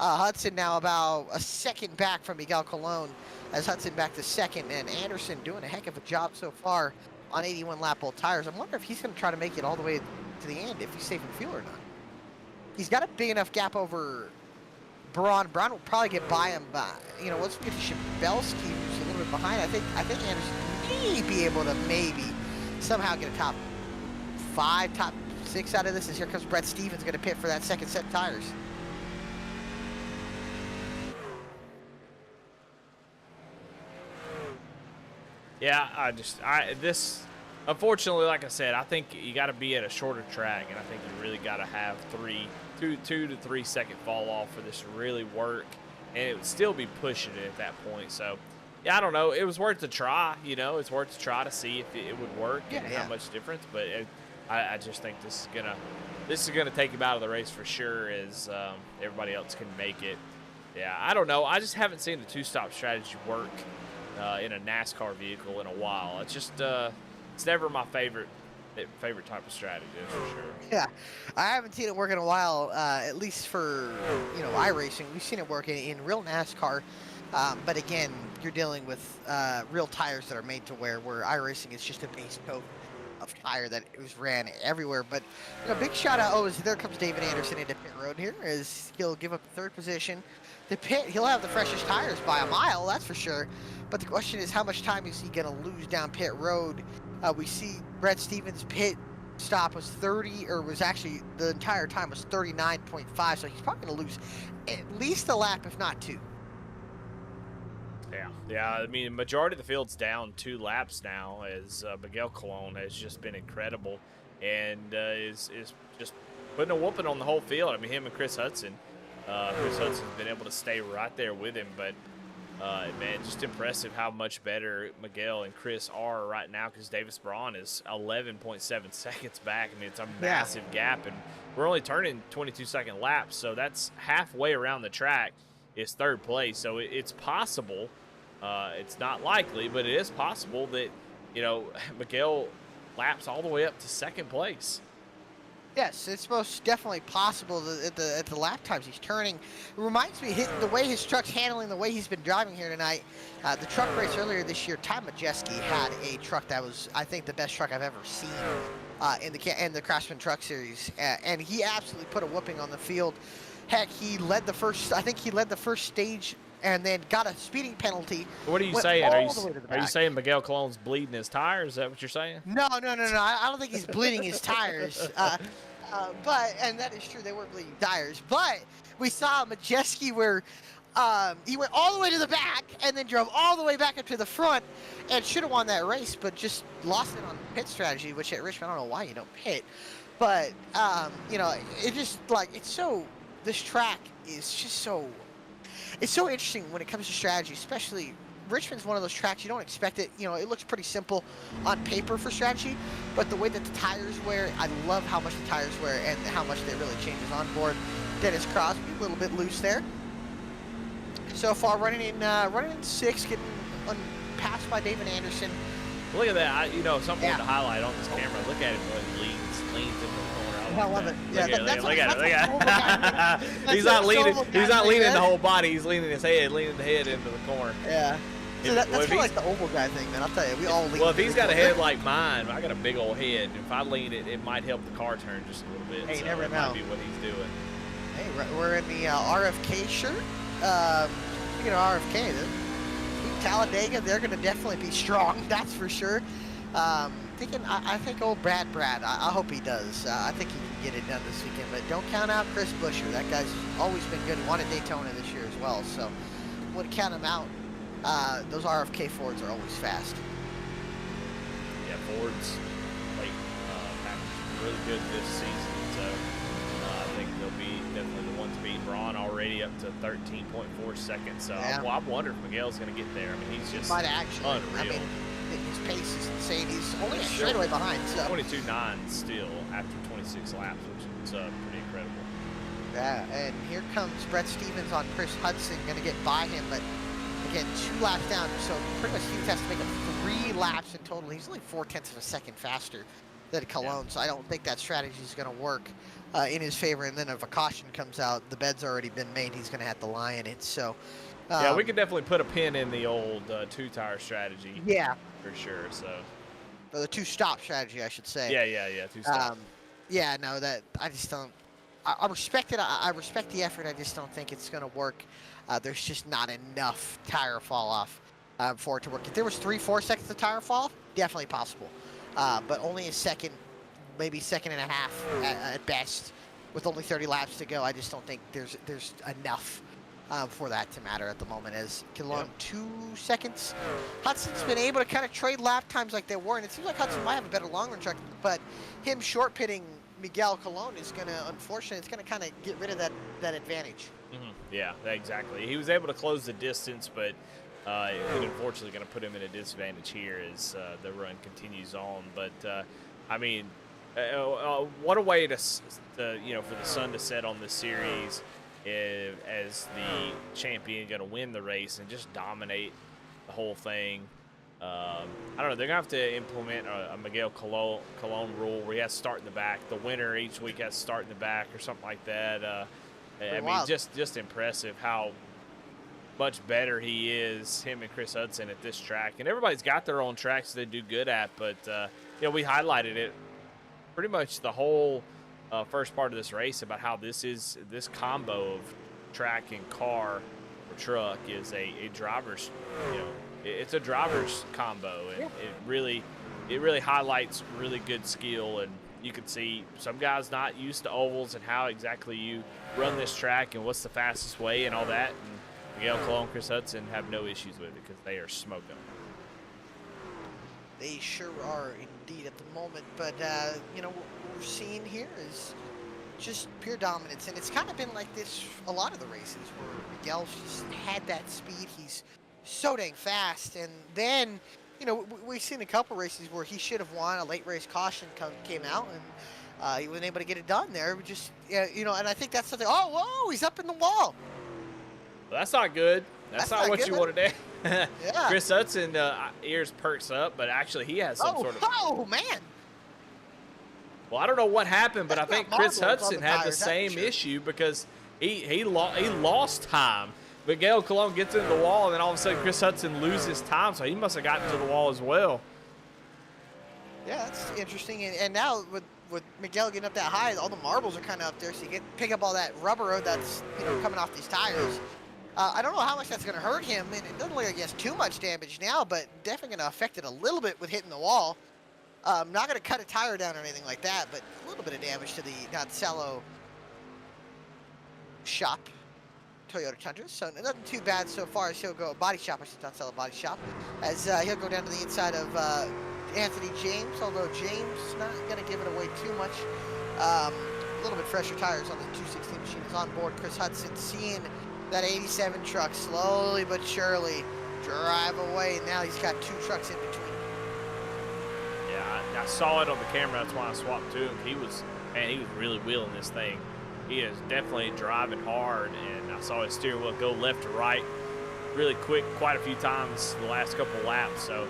Speaker 1: Hudson now about a second back from Miguel Colon, as Hudson back to second, and Anderson doing a heck of a job so far on 81 lap old tires. I wonder if he's going to try to make it all the way to the end, if he's saving fuel or not. He's got a big enough gap over Braun. Braun will probably get by him, you know, once we get to Shabelski, who's a little bit behind, I think Anderson may be able to somehow get a top 5, top 6 out of this, as here comes Brett Stevens going to pit for that second set of tires.
Speaker 2: Yeah, this, unfortunately, like I said, I think you got to be at a shorter track, and I think you really got to have 2 to 3 second fall off for this to really work, and it would still be pushing it at that point. So, yeah, I don't know. It was worth a try. You know, it's worth a try to see if it would work and how much difference. But I just think this is gonna take him out of the race for sure, as everybody else can make it. Yeah, I don't know. I just haven't seen the two-stop strategy work in a NASCAR vehicle in a while. It's just it's never my favorite type of strategy, that's for sure.
Speaker 1: Yeah, I haven't seen it work in a while, at least for, you know, iRacing. We've seen it work in real NASCAR, but again, you're dealing with real tires that are made to wear, where iRacing is just a base coat of tire that was ran everywhere. But, you know, big shout out. Oh, there comes David Anderson into pit road here, as he'll give up third position. The pit, he'll have the freshest tires by a mile, that's for sure. But the question is, how much time is he going to lose down pit road? We see Brett Stevens' pit stop was 30, or was actually the entire time was 39.5. So he's probably going to lose at least a lap, if not 2.
Speaker 2: Yeah. I mean, the majority of the field's down 2 laps now, as Miguel Colon has just been incredible, and is just putting a whooping on the whole field. I mean, him and Chris Hudson. Chris Hudson's been able to stay right there with him, but man, just impressive how much better Miguel and Chris are right now, because Davis Braun is 11.7 seconds back. I mean, it's a massive gap, and we're only turning 22-second laps, so that's halfway around the track is third place. So it's possible, it's not likely, but it is possible that, you know, Miguel laps all the way up to second place.
Speaker 1: Yes, it's most definitely possible that at the lap times he's turning. It reminds me the way his truck's handling, the way he's been driving here tonight. The truck race earlier this year, Ty Majeski had a truck that was, I think, the best truck I've ever seen in the Craftsman Truck Series, and he absolutely put a whooping on the field. Heck, he led the first. I think he led the first stage and then got a speeding penalty.
Speaker 2: What are you saying? Are you saying Miguel Colon's bleeding his tires? Is that what you're saying?
Speaker 1: No. I don't think he's bleeding his tires. And that is true. They were bleeding tires. But we saw Majeski where he went all the way to the back and then drove all the way back up to the front and should have won that race, but just lost it on pit strategy, which at Richmond, I don't know why you don't pit. But, it just this track is just so... It's so interesting when it comes to strategy, especially Richmond's one of those tracks you don't expect it. It looks pretty simple on paper for strategy, but the way that the tires wear, I love how much the tires wear and how much that really changes on board. Dennis Crosby, a little bit loose there. So far, running in 6th, getting passed by David Anderson.
Speaker 2: Look at that! Something to highlight on this camera. Look at him when he leans into the corner.
Speaker 1: I love it. Yeah,
Speaker 2: look at it. He's not leaning. He's not leaning the whole body. He's leaning his head, leaning the head into the corner.
Speaker 1: Yeah. So that's more like the oval guy thing, man. I'll tell you, we all lean.
Speaker 2: Well, if he's got a head like mine, I got a big old head. If I lean it, it might help the car turn just a little bit.
Speaker 1: Hey,
Speaker 2: so
Speaker 1: never
Speaker 2: that
Speaker 1: know.
Speaker 2: might be what he's doing.
Speaker 1: Hey, we're in the RFK shirt. Speaking of RFK, Talladega, they're going to definitely be strong. That's for sure. I think old Brad, I hope he does. I think he can get it done this weekend, but don't count out Chris Buescher. That guy's always been good. He won at Daytona this year as well, so wouldn't count him out. Those RFK Fords are always fast.
Speaker 2: Yeah, Fords have really good this season, so I think they'll be definitely the ones beating Braun already up to 13.4 seconds. So
Speaker 1: Yeah.
Speaker 2: I wonder if Miguel's going to get there. I mean, he's just
Speaker 1: Might actually.
Speaker 2: unreal.
Speaker 1: I mean, his pace is insane. He's only a straightaway behind. So
Speaker 2: 22.9 still after 26 laps, which is pretty incredible.
Speaker 1: yeah, and here comes Brett Stevens on Chris Hudson, going to get by him, but again, 2 laps down. So pretty much Stevens has to make up 3 laps in total. He's only 0.4 of a second faster than Cologne, so I don't think that strategy is going to work in his favor. And then if a caution comes out, the bed's already been made. He's going to have to lie in it. So
Speaker 2: yeah, we could definitely put a pin in the old 2-tire strategy.
Speaker 1: Yeah,
Speaker 2: for sure. So
Speaker 1: or the 2-stop strategy, I should say.
Speaker 2: Yeah, 2-stop.
Speaker 1: Yeah, no, that I just don't. I respect it. I respect the effort. I just don't think it's going to work. There's just not enough tire fall off for it to work. If there was 3-4 seconds of tire fall off, definitely possible. But only a second, maybe second and a half at best, with only 30 laps to go. I just don't think there's enough for that to matter at the moment. As Cologne 2 seconds, Hudson's been able to kind of trade lap times like they were, and it seems like Hudson might have a better long run truck, but him short pitting Miguel Colon is going to, unfortunately, it's going to kind of get rid of that advantage.
Speaker 2: Yeah, exactly. He was able to close the distance, but it unfortunately going to put him in a disadvantage here as the run continues on. But I mean, what a way to for the sun to set on this series, as the champion going to win the race and just dominate the whole thing. I don't know. They're gonna have to implement a Miguel Colon rule where he has to start in the back. The winner each week has to start in the back or something like that. I mean, just impressive how much better he is, him and Chris Hudson at this track. And everybody's got their own tracks they do good at, but we highlighted it pretty much the whole first part of this race about how this combo of track and car or truck is a driver's, it's a driver's combo, and it really highlights really good skill. And you can see some guys not used to ovals and how exactly you run this track and what's the fastest way and all that. And Miguel Colon, Chris Hudson have no issues with it because they are smoking.
Speaker 1: They sure are indeed at the moment. But what we're seeing here is just pure dominance, and it's kind of been like this a lot of the races where Miguel's just had that speed. He's so dang fast, and then we've seen a couple races where he should have won. A late race caution came out, and he wasn't able to get it done there. We just and I think that's something. Oh, whoa, he's up in the wall.
Speaker 2: Well, that's not good. That's not what you wanted to do.
Speaker 1: Yeah.
Speaker 2: Chris Hudson ears perks up, but actually he has some sort of.
Speaker 1: Oh man!
Speaker 2: Well, I don't know what happened, but I think Chris Hudson had the same
Speaker 1: sure.
Speaker 2: issue because he lost time. Miguel Colon gets into the wall, and then all of a sudden Chris Hudson loses time, so he must have gotten to the wall as well.
Speaker 1: Yeah, that's interesting. And now with Miguel getting up that high, all the marbles are kind of up there, so you get pick up all that rubber road that's coming off these tires. I don't know how much that's going to hurt him, and it doesn't look like he has too much damage now, but definitely going to affect it a little bit with hitting the wall. Not going to cut a tire down or anything like that, but a little bit of damage to the Noncello shop, Toyota Tundra. So nothing too bad so far as he'll go body shop, I should not sell a body shop, as he'll go down to the inside of Anthony James, although James not going to give it away too much. A little bit fresher tires on the 216 machine is on board. Chris Hudson seeing that 87 truck slowly but surely drive away. Now he's got 2 trucks in between.
Speaker 2: Yeah, I saw it on the camera. That's why I swapped to him. He was really wheeling this thing. He is definitely driving hard, and I saw his steering wheel go left to right really quick quite a few times the last couple of laps. So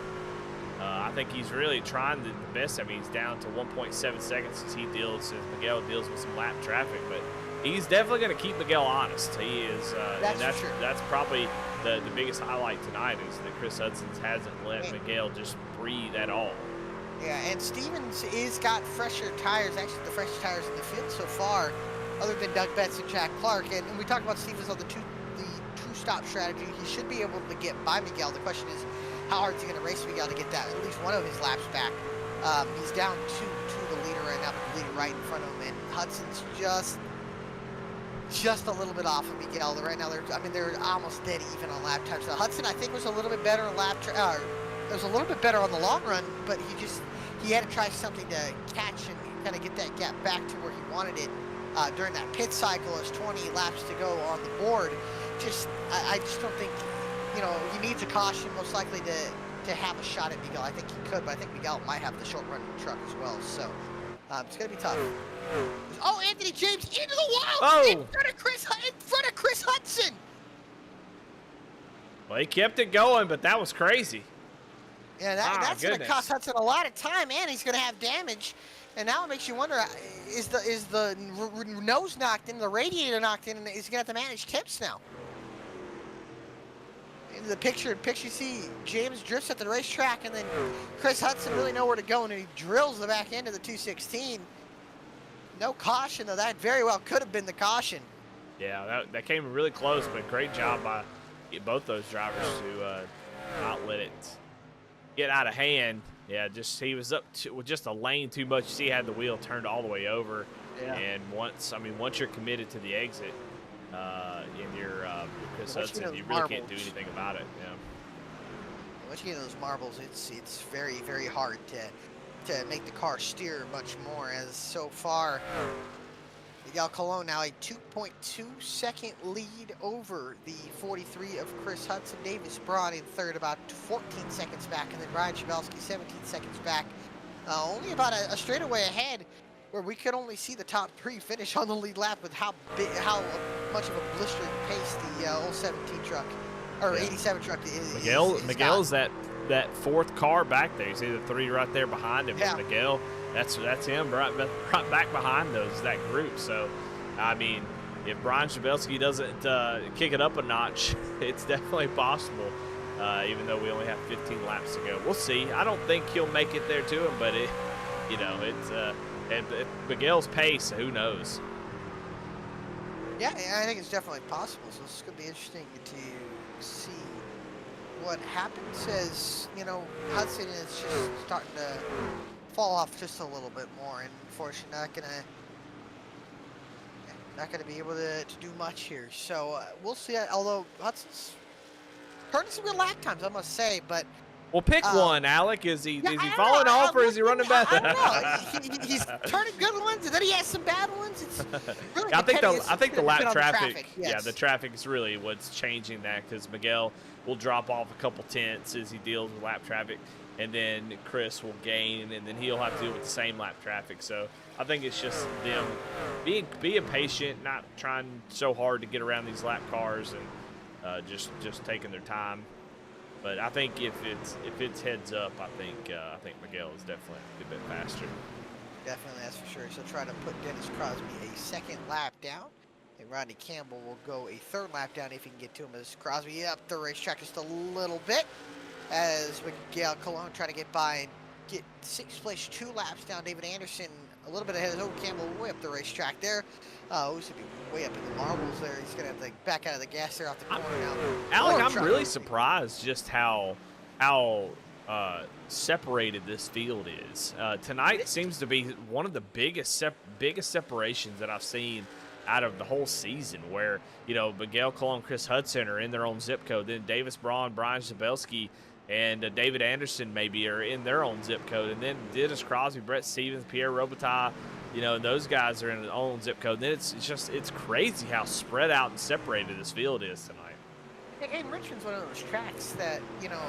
Speaker 2: I think he's really trying the best. I mean, he's down to 1.7 seconds as Miguel deals with some lap traffic, but he's definitely going to keep Miguel honest. He is, that's probably the biggest highlight tonight is that Chris Hudson hasn't let Miguel just breathe at all.
Speaker 1: Yeah, and Stevens is got fresher tires, actually the freshest tires in the field so far, other than Doug Betts and Jack Clark. And we talked about Stevens on the two-stop strategy. He should be able to get by Miguel. The question is, how hard is he going to race Miguel to get that at least one of his laps back? He's down to the leader right now, but the leader right in front of him, and Hudson's just a little bit off of Miguel. Right now, they're almost dead even on lap times. So Hudson, I think, was a little bit better on it was a little bit better on the long run, but he had to try something to catch and kind of get that gap back to where he wanted it during that pit cycle. As 20 laps to go on the board. I just don't think, he needs a caution most likely to have a shot at Miguel. I think he could, but I think Miguel might have the short run truck as well. So it's gonna be tough. Oh, Anthony James into the wall!
Speaker 2: Oh!
Speaker 1: In front of Chris Hudson.
Speaker 2: Well, he kept it going, but that was crazy.
Speaker 1: Yeah, that's going to cost Hudson a lot of time, and he's going to have damage. And now it makes you wonder: is the nose knocked in, the radiator knocked in, and is he going to have to manage tips now? In the picture you see James drifts at the racetrack, and then Chris Hudson really nowhere to go, and he drills the back end of the 216. No caution, though. That very well could have been the caution.
Speaker 2: Yeah, that came really close, but great job by both those drivers to not let it get out of hand. Yeah, he was up with just a lane too much. You see, he had the wheel turned all the way over. Yeah. And once you're committed to the exit, and you're Chris Hudson, you really can't do anything about it. Yeah.
Speaker 1: Once you get those marbles, it's very, very hard to make the car steer much more. As so far, Miguel Colon now a 2.2 second lead over the 43 of Chris Hudson. Davis Braun in third, about 14 seconds back, and then Ryan Chabelski 17 seconds back. Only about a straightaway ahead, where we could only see the top 3 finish on the lead lap with how much of a blistering pace the old 17 truck or 87 truck is.
Speaker 2: Miguel's that fourth car back there. You see the 3 right there behind him. Yeah. Miguel. That's him right back behind that group. So, I mean, if Brian Chabelski doesn't kick it up a notch, it's definitely possible. Even though we only have 15 laps to go, we'll see. I don't think he'll make it there to him, but at Miguel's pace, who knows?
Speaker 1: Yeah, I think it's definitely possible. So it's going to be interesting to see what happens as Hudson is just starting to fall off just a little bit more, and unfortunately not gonna be able to do much here. So we'll see. Although Hudson's turning some good lap times, I must say, but
Speaker 2: well, pick one, Alec. Is he falling off, or is he running back?
Speaker 1: I don't know. He's turning good ones, and then he has some bad ones. It's really
Speaker 2: I think the lap traffic.
Speaker 1: Yes.
Speaker 2: Yeah, the traffic is really what's changing that, because Miguel will drop off a couple tenths as he deals with lap traffic, and then Chris will gain, and then he'll have to deal with the same lap traffic. So I think it's just them being patient, not trying so hard to get around these lap cars, and just taking their time. But I think if it's heads up, I think Miguel is definitely a bit faster.
Speaker 1: Definitely, that's for sure. So try to put Dennis Crosby a second lap down. And Rodney Campbell will go a third lap down if he can get to him, as Crosby up the racetrack just a little bit. As Miguel Colon trying to get by and get sixth place, 2 laps down. David Anderson a little bit ahead of Campbell, way up the racetrack there. Who's to be way up in the marbles there. He's going to have to back out of the gas there off the corner now.
Speaker 2: Alec, I'm really surprised just how separated this field is. Tonight seems to be one of the biggest separations that I've seen out of the whole season, where, you know, Miguel Colon, Chris Hudson are in their own zip code. Then Davis Braun, Brian Zabelski, and David Anderson maybe are in their own zip code. And then Dennis Crosby, Brett Stevens, Pierre Robitaille, you know, those guys are in their own zip code. And then it's crazy how spread out and separated this field is tonight.
Speaker 1: And Richmond's one of those tracks that, you know,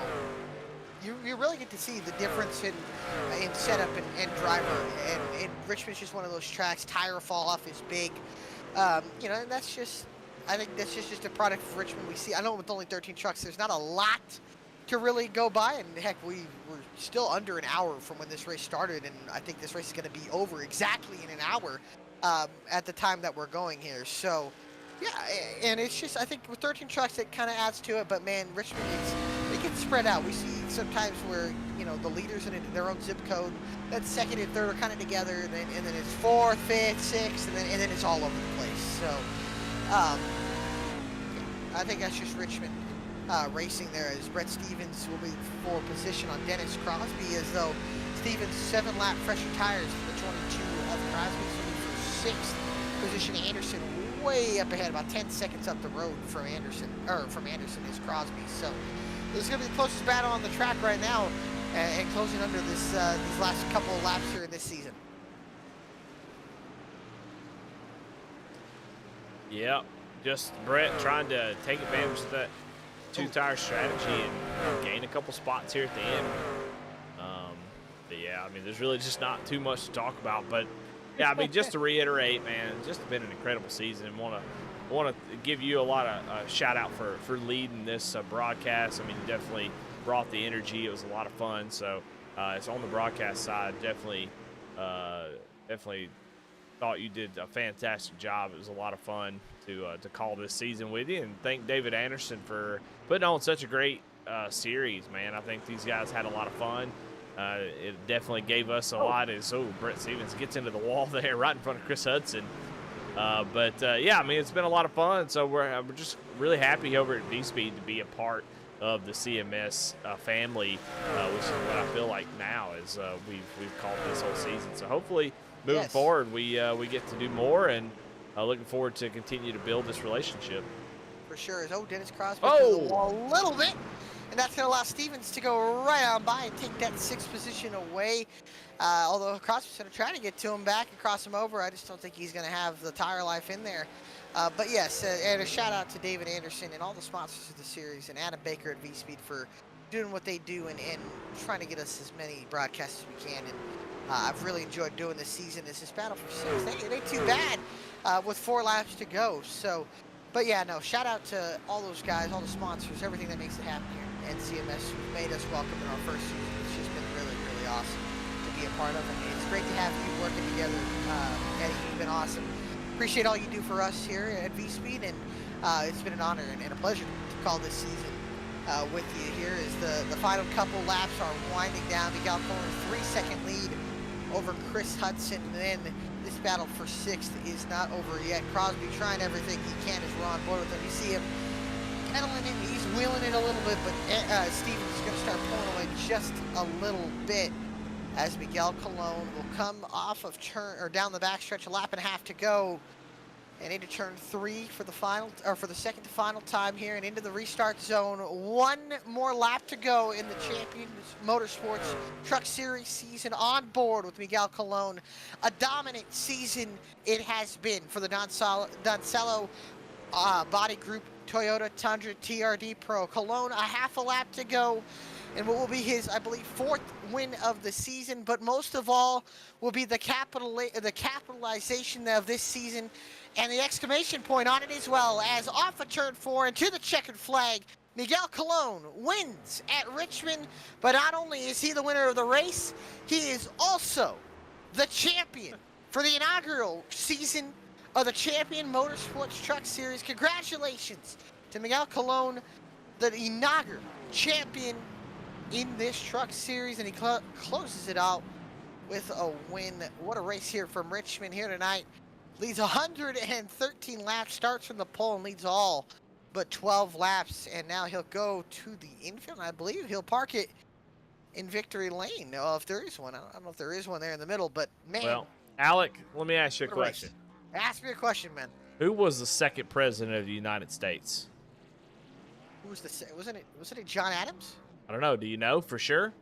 Speaker 1: you really get to see the difference in setup and driver. And Richmond's just one of those tracks. Tire fall off is big. You know, and that's just, I think that's just a product of Richmond. We see, I know with only 13 trucks, there's not a lot to really go by. And heck, we're still under an hour from when this race started. And I think this race is going to be over exactly in an hour at the time that we're going here. So, yeah, and it's just, I think with 13 trucks, it kind of adds to it. But, man, Richmond they get spread out. We see sometimes where, you know, the leaders in their own zip code, that second and third are kind of together, and then it's fourth, fifth, sixth, and then it's all over the place. So, I think that's just Richmond racing there, as Brett Stevens will be for position on Dennis Crosby, as though Stevens 7-lap fresher tires for the 22 of Crosby, so for 6th position. Anderson way up ahead, about 10 seconds up the road from Anderson is Crosby. So this is going to be the closest battle on the track right now, and closing under this these last couple of laps here in this season.
Speaker 2: Yeah, just Brett trying to take advantage of that 2-tire strategy and gain a couple spots here at the end. But yeah, I mean, there's really just not too much to talk about. But yeah, I mean, just to reiterate, man, it's just been an incredible season, and want to give you a lot of shout out for leading this broadcast. I mean, you definitely brought the energy. It was a lot of fun. So it's on the broadcast side. Definitely thought you did a fantastic job. It was a lot of fun to call this season with you, and thank David Anderson for putting on such a great series, man. I think these guys had a lot of fun. It definitely gave us a lot as Brett Stevens gets into the wall there right in front of Chris Hudson. But yeah, I mean, it's been a lot of fun. So we're just really happy over at V-Speed to be a part of the CMS family, which is what I feel like now is we've called this whole season. So hopefully moving forward, we get to do more, and looking forward to continue to build this relationship.
Speaker 1: For sure. Dennis Crosby through the wall a little bit. And that's going to allow Stevens to go right on by and take that 6th position away. Although Crosby's going to try to get to him back and cross him over. I just don't think he's going to have the tire life in there. But yes, and a shout out to David Anderson and all the sponsors of the series, and Adam Baker at V-Speed for doing what they do and trying to get us as many broadcasts as we can. And I've really enjoyed doing this season. This battle for 6th. It ain't too bad with 4 laps to go. So, but yeah, no, shout out to all those guys, all the sponsors, everything that makes it happen here. And CMS, who made us welcome in our first season. It's just been really, really awesome to be a part of it. And it's great to have you working together, Eddie. You've been awesome. Appreciate all you do for us here at V-Speed, and it's been an honor and a pleasure to call this season with you here. As the final couple laps are winding down. Miguel Colon 3-second lead over Chris Hudson. And then this battle for 6th is not over yet. Crosby trying everything he can as we're on board with him. You see him pedaling in, he's wheeling it a little bit, but Stevens is going to start pulling away just a little bit as Miguel Colon will come off of down the backstretch, a lap and a half to go, and into turn 3 for the second to final time here, and into the restart zone. 1 more lap to go in the Champions Motorsports Truck Series season on board with Miguel Colon. A dominant season it has been for the Doncello Body Group Toyota Tundra TRD Pro. Colon, a half a lap to go, and what will be his, I believe, 4th win of the season. But most of all will be the capitalization of this season, and the exclamation point on it as well, as off of turn 4 into the checkered flag, Miguel Colon wins at Richmond. But not only is he the winner of the race, he is also the champion for the inaugural season of the Champion Motorsports Truck Series. Congratulations to Miguel Colon, the inaugural champion in this truck series, and he closes it out with a win. What a race here from Richmond here tonight. Leads 113 laps, starts from the pole and leads all but 12 laps, and now he'll go to the infield. I believe he'll park it in victory lane, if there is one. I don't know if there is one there in the middle, but man.
Speaker 2: Well, Alec, let me ask you a question.
Speaker 1: Ask me a question, man.
Speaker 2: Who was the second president of the United States?
Speaker 1: Who was wasn't it John Adams?
Speaker 2: I don't know. Do you know for sure?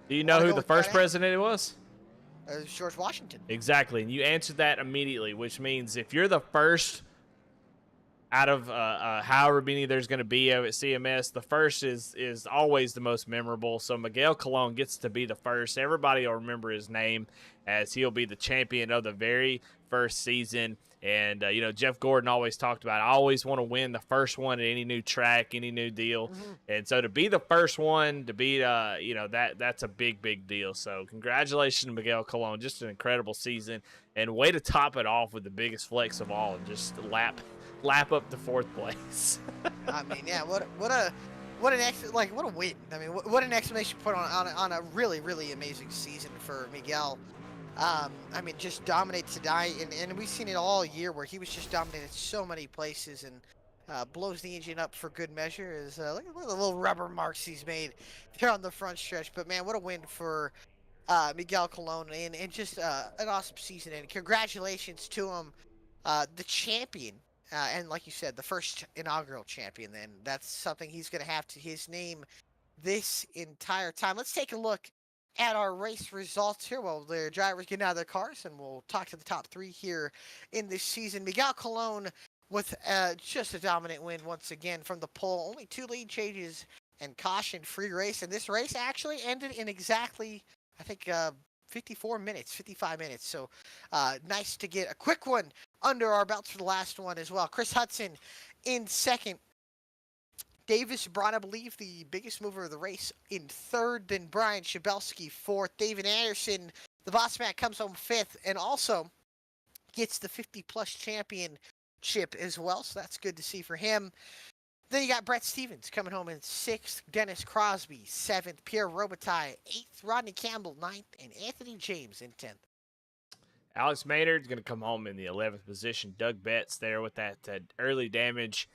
Speaker 2: Do you know who the first president was?
Speaker 1: George Washington.
Speaker 2: Exactly, and you answered that immediately, which means if you're the first out of however many there's going to be at CMS, the first is always the most memorable. So Miguel Colon gets to be the first. Everybody will remember his name as he'll be the champion of the very first season. And, Jeff Gordon always talked about, I always want to win the first one at any new track, any new deal. Mm-hmm. And so to be the first one, to be, that's a big, big deal. So congratulations to Miguel Colon. Just an incredible season. And way to top it off with the biggest flex of all and just lap up to fourth place.
Speaker 1: I mean, yeah, what a win. I mean, what an exclamation point on a really, really amazing season for Miguel. I mean, just dominates tonight, and we've seen it all year where he was just dominated so many places and blows the engine up for good measure. Look at the little rubber marks he's made there on the front stretch. But man, what a win for Miguel Colon, and just an awesome season. And congratulations to him, the champion, and like you said, the first inaugural champion. Then that's something he's going to have to his name this entire time. Let's take a look at our race results here while the drivers get out of their cars, and we'll talk to the top three here in this season. Miguel Colon with just a dominant win once again from the pole. Only 2 lead changes and caution-free race, and this race actually ended in exactly, I think, 55 minutes. So nice to get a quick one under our belts for the last one as well. Chris Hudson in second. Davis Braun, I believe, the biggest mover of the race, in third. Then Brian Shabelski, fourth. David Anderson, the boss man, comes home fifth and also gets the 50-plus championship as well. So that's good to see for him. Then you got Brett Stevens coming home in sixth. Dennis Crosby, seventh. Pierre Robitaille, eighth. Rodney Campbell, ninth. And Anthony James in 10th.
Speaker 2: Alex Maynard's going to come home in the 11th position. Doug Betts there with that early damage.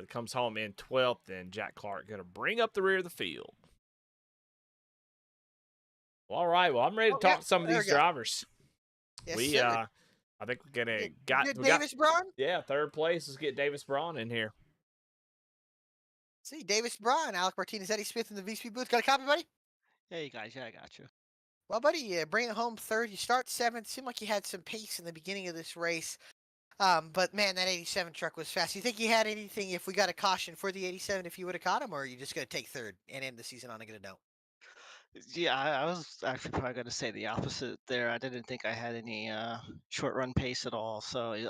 Speaker 2: Comes home in 12th, and Jack Clark going to bring up the rear of the field. Well, all right. Well, I'm ready to talk to some of these drivers.
Speaker 1: Yes,
Speaker 2: I think we're going to
Speaker 1: get Davis Braun?
Speaker 2: Yeah, third place. Let's get Davis Braun in here.
Speaker 1: See, Davis Braun, Alec Martinez, Eddie Smith in the VSP booth. Got a copy, buddy?
Speaker 3: Hey, guys. Yeah, I got you.
Speaker 1: Well, buddy, bring it home third. You start seventh. Seemed like you had some pace in the beginning of this race. But, man, that 87 truck was fast. You think you had anything if we got a caution for the 87 if you would have caught him, or are you just going to take third and end the season on a good note?
Speaker 3: Yeah, I was actually probably going to say the opposite there. I didn't think I had any short run pace at all. So it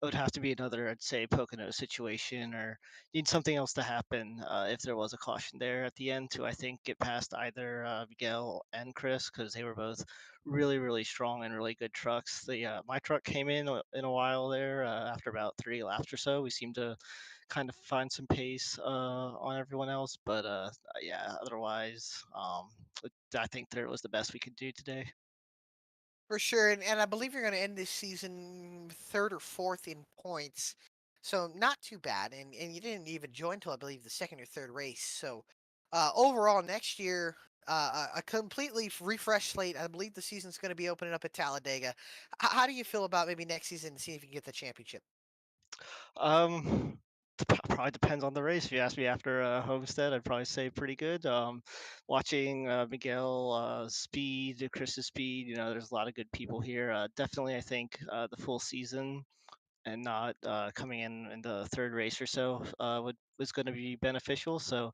Speaker 3: would have to be another, I'd say, Pocono situation, or need something else to happen if there was a caution there at the end to, I think, get past either Miguel and Chris, because they were both really, really strong and really good trucks. My truck came in a while there after about 3 laps or so. We seemed to kind of find some pace on everyone else, but yeah, otherwise, I think that it was the best we could do today.
Speaker 1: For sure, and I believe you're going to end this season third or fourth in points, so not too bad. And you didn't even join until I believe the second or third race. So overall, next year, a completely refreshed slate. I believe the season's going to be opening up at Talladega. How do you feel about maybe next season and see if you can get the championship?
Speaker 3: Probably depends on the race. If you ask me after Homestead, I'd probably say pretty good. Watching Miguel speed, Chris's speed, there's a lot of good people here. Definitely, I think the full season and not coming in the third race or so was going to be beneficial. So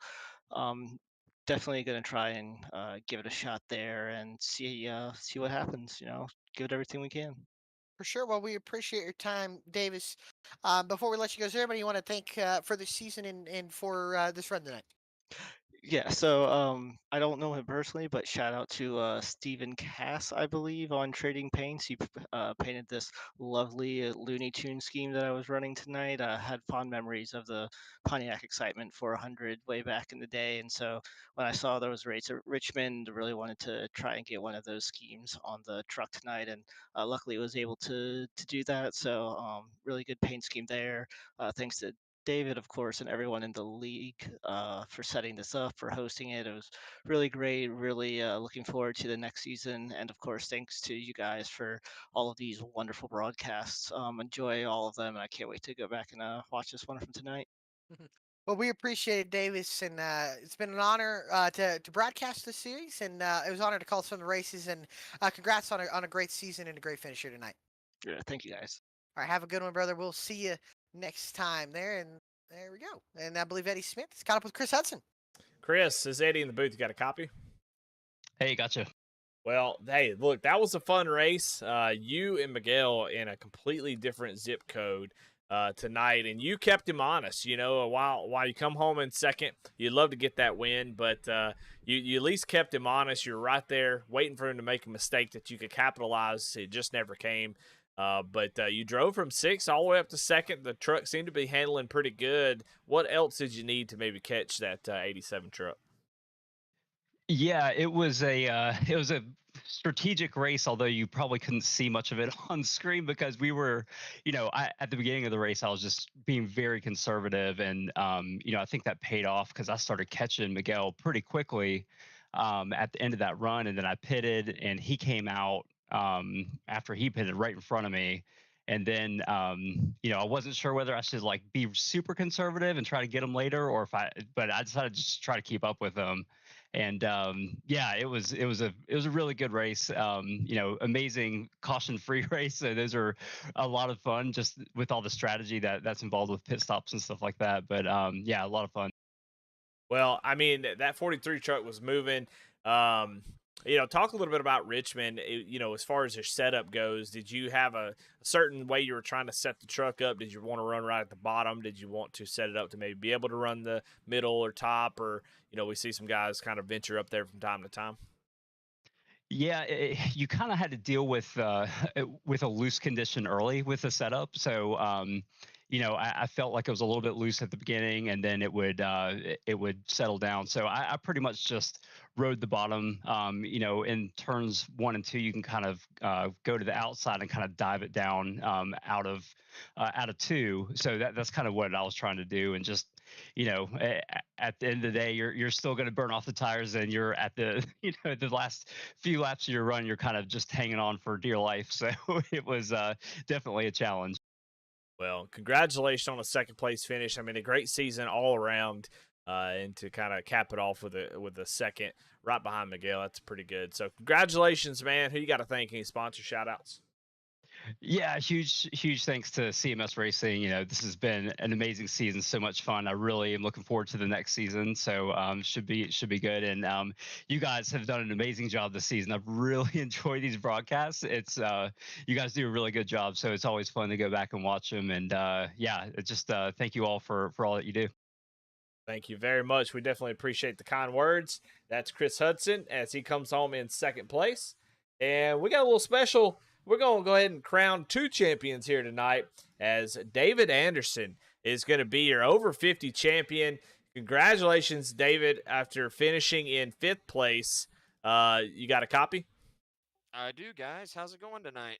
Speaker 3: definitely going to try and give it a shot there and see what happens. Give it everything we can.
Speaker 1: For sure. Well, we appreciate your time, Davis. Before we let you go, is there anybody you want to thank for this season and for this run tonight?
Speaker 3: Yeah, so I don't know him personally, but shout out to Stephen Cass, I believe, on Trading Paints. He painted this lovely Looney Tune scheme that I was running tonight. Had fond memories of the Pontiac Excitement 400 way back in the day, and so when I saw those rates at Richmond, really wanted to try and get one of those schemes on the truck tonight, and luckily was able to do that. So really good paint scheme there. Thanks to David, of course, and everyone in the league for setting this up, for hosting it. It was really great. Really looking forward to the next season. And of course, thanks to you guys for all of these wonderful broadcasts. Enjoy all of them. And I can't wait to go back and watch this one from tonight.
Speaker 1: Well, we appreciate it, Davis, and it's been an honor to broadcast this series, and it was an honor to call some of the races. And congrats on a great season and a great finish here tonight.
Speaker 3: Yeah, thank you guys.
Speaker 1: All right, have a good one, brother. We'll see you next time there, and there we go. And I believe Eddie Smith is caught up with Chris Hudson.
Speaker 2: Chris, is Eddie in the booth? You got a copy?
Speaker 4: Hey, gotcha.
Speaker 2: Well, hey, look, that was a fun race. You and Miguel in a completely different zip code tonight, and you kept him honest. You know, while you come home in second, you'd love to get that win, but you at least kept him honest. You're right there waiting for him to make a mistake that you could capitalize. It just never came. But you drove from sixth all the way up to second. The truck seemed to be handling pretty good. What else did you need to maybe catch that 87 truck?
Speaker 4: Yeah, it was a strategic race, although you probably couldn't see much of it on screen because we were, at the beginning of the race, I was just being very conservative, and I think that paid off because I started catching Miguel pretty quickly at the end of that run, and then I pitted, and he came out after he pitted right in front of me. And then, I wasn't sure whether I should like be super conservative and try to get him later, but I decided to just try to keep up with him. And yeah, it was a really good race. Amazing caution-free race. So those are a lot of fun, just with all the strategy that's involved with pit stops and stuff like that. But yeah, a lot of fun.
Speaker 2: Well, I mean, that 43 truck was moving. Talk a little bit about Richmond. As far as your setup goes, did you have a certain way you were trying to set the truck up? Did you want to run right at the bottom? Did you want to set it up to maybe be able to run the middle or top? Or, we see some guys kind of venture up there from time to time.
Speaker 4: Yeah, you kind of had to deal with with a loose condition early with the setup. So, I felt like it was a little bit loose at the beginning, and then it would settle down. So I pretty much just rode the bottom. In turns 1 and 2, you can kind of go to the outside and kind of dive it down out of 2. So that's kind of what I was trying to do, and just at the end of the day, you're still going to burn off the tires, and you're at the the last few laps of your run, you're kind of just hanging on for dear life. So it was definitely a challenge.
Speaker 2: Well, congratulations on a second place finish. I mean, a great season all around. And to kind of cap it off with a second right behind Miguel, that's pretty good. So congratulations, man. Who you got to thank? Any sponsor shout outs?
Speaker 4: Yeah, huge thanks to CMS Racing. This has been an amazing season, so much fun. I really am looking forward to the next season. So should be good. And you guys have done an amazing job this season. I've really enjoyed these broadcasts. It's you guys do a really good job. So it's always fun to go back and watch them. And yeah, just thank you all for all that you do.
Speaker 2: Thank you very much. We definitely appreciate the kind words. That's Chris Hudson as he comes home in second place. And we got a little special. We're going to go ahead and crown 2 champions here tonight, as David Anderson is going to be your over 50 champion. Congratulations, David, after finishing in 5th place. You got a copy?
Speaker 5: I do, guys. How's it going tonight?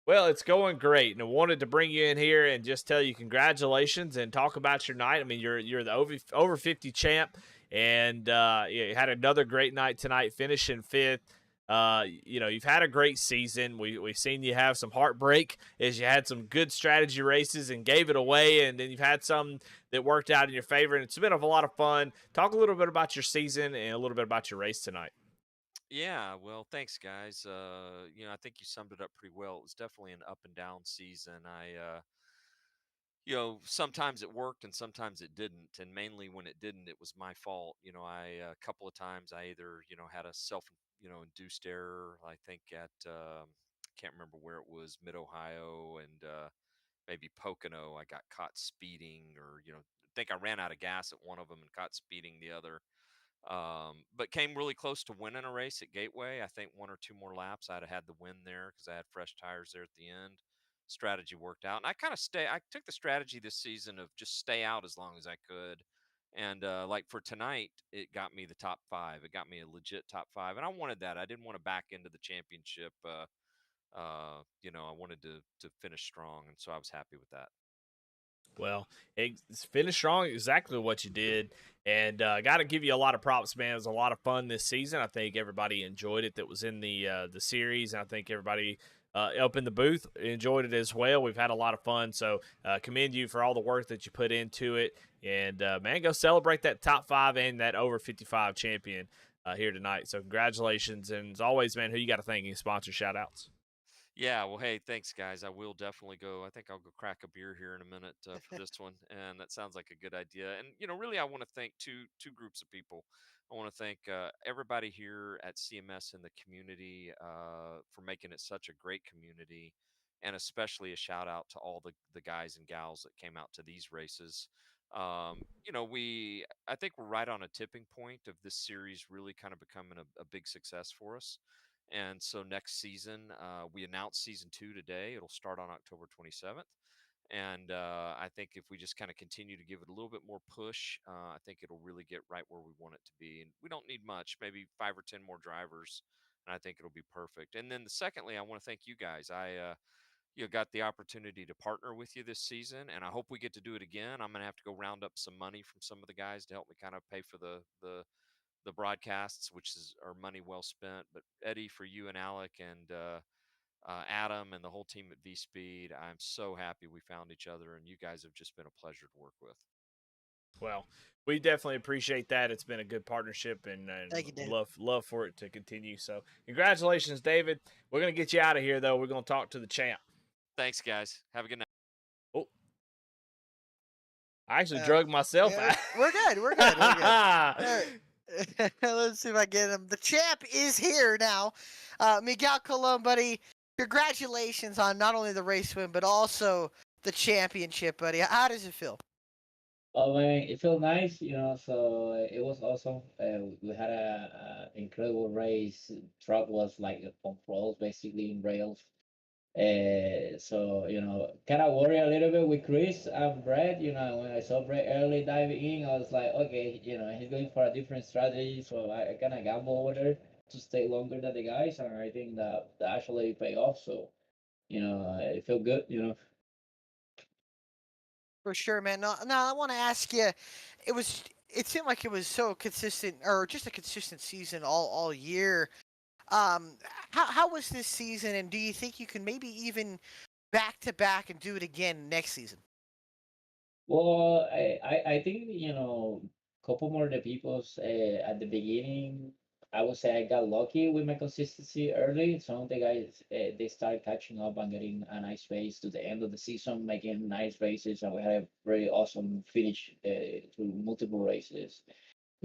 Speaker 2: Well, it's going great, and I wanted to bring you in here and just tell you congratulations and talk about your night. I mean, you're the over 50 champ, and you had another great night tonight, finishing 5th. You've had a great season. We've seen you have some heartbreak as you had some good strategy races and gave it away, and then you've had some that worked out in your favor, and it's been a lot of fun. Talk a little bit about your season and a little bit about your race tonight.
Speaker 5: Yeah, well, thanks, guys. I think you summed it up pretty well. It was definitely an up and down season. Sometimes it worked and sometimes it didn't. And mainly when it didn't, it was my fault. A couple of times I either, had a induced error. I think at, can't remember where it was, Mid Ohio and maybe Pocono. I got caught speeding, or, I think I ran out of gas at one of them and caught speeding the other. But came really close to winning a race at Gateway. I think one or two more laps, I'd have had the win there because I had fresh tires there at the end. Strategy worked out, and I took the strategy this season of just stay out as long as I could. And like for tonight, it got me the top five. It got me a legit top five, and I wanted that. I didn't want to back into the championship. I wanted to finish strong, and so I was happy with that.
Speaker 2: Well, it's finished strong, exactly what you did, and got to give you a lot of props, man. It was a lot of fun this season. I think everybody enjoyed it that was in the series, and I think everybody up in the booth enjoyed it as well. We've had a lot of fun, so commend you for all the work that you put into it, and man, go celebrate that top five and that over 55 champion here tonight. So congratulations, and as always, man, who you got to thank in sponsor shout outs?
Speaker 5: Yeah, well, hey, thanks, guys. I will definitely go. I think I'll go crack a beer here in a minute for this one, and that sounds like a good idea. And really, I want to thank two groups of people. I want to thank everybody here at CMS and the community for making it such a great community, and especially a shout out to all the guys and gals that came out to these races. I think we're right on a tipping point of this series really kind of becoming a big success for us. And so next season, we announced season 2 today. It'll start on October 27th. And I think if we just kind of continue to give it a little bit more push, I think it'll really get right where we want it to be. And we don't need much, maybe 5 or 10 more drivers, and I think it'll be perfect. And then secondly, I want to thank you guys. I got the opportunity to partner with you this season, and I hope we get to do it again. I'm gonna have to go round up some money from some of the guys to help me kind of pay for the broadcasts, which is our money well spent. But Eddie, for you and Alec and Adam and the whole team at V Speed, I'm so happy we found each other, and you guys have just been a pleasure to work with.
Speaker 2: Well, we definitely appreciate that. It's been a good partnership, and
Speaker 1: Thank you, David.
Speaker 2: love for it to continue. So, congratulations, David. We're gonna get you out of here, though. We're gonna talk to the champ.
Speaker 5: Thanks, guys. Have a good night.
Speaker 2: Oh, I actually drug myself
Speaker 1: yeah,
Speaker 2: out.
Speaker 1: We're good. We're good. We're good. All right. Let's see if I get him. The champ is here now. Miguel Colon, buddy, congratulations on not only the race win, but also the championship, buddy. How does it feel?
Speaker 6: Oh man, it felt nice, so it was awesome. We had a incredible race. Truck was like on rolls, basically in rails. So kind of worry a little bit with Chris and Brett. When I saw Brett early diving in, I was like, okay, he's going for a different strategy. So I kind of gamble over there to stay longer than the guys, and I think that actually paid off. So it felt good.
Speaker 1: For sure, man. Now I want to ask you. It seemed like it was so consistent, or just a consistent season all year. Um, how was this season, and do you think you can maybe even back to back and do it again next season?
Speaker 6: Well, I think, couple more of the people's at the beginning, I would say I got lucky with my consistency early. Some of the guys, they started catching up and getting a nice race to the end of the season, making nice races, and we had a very awesome finish through multiple races.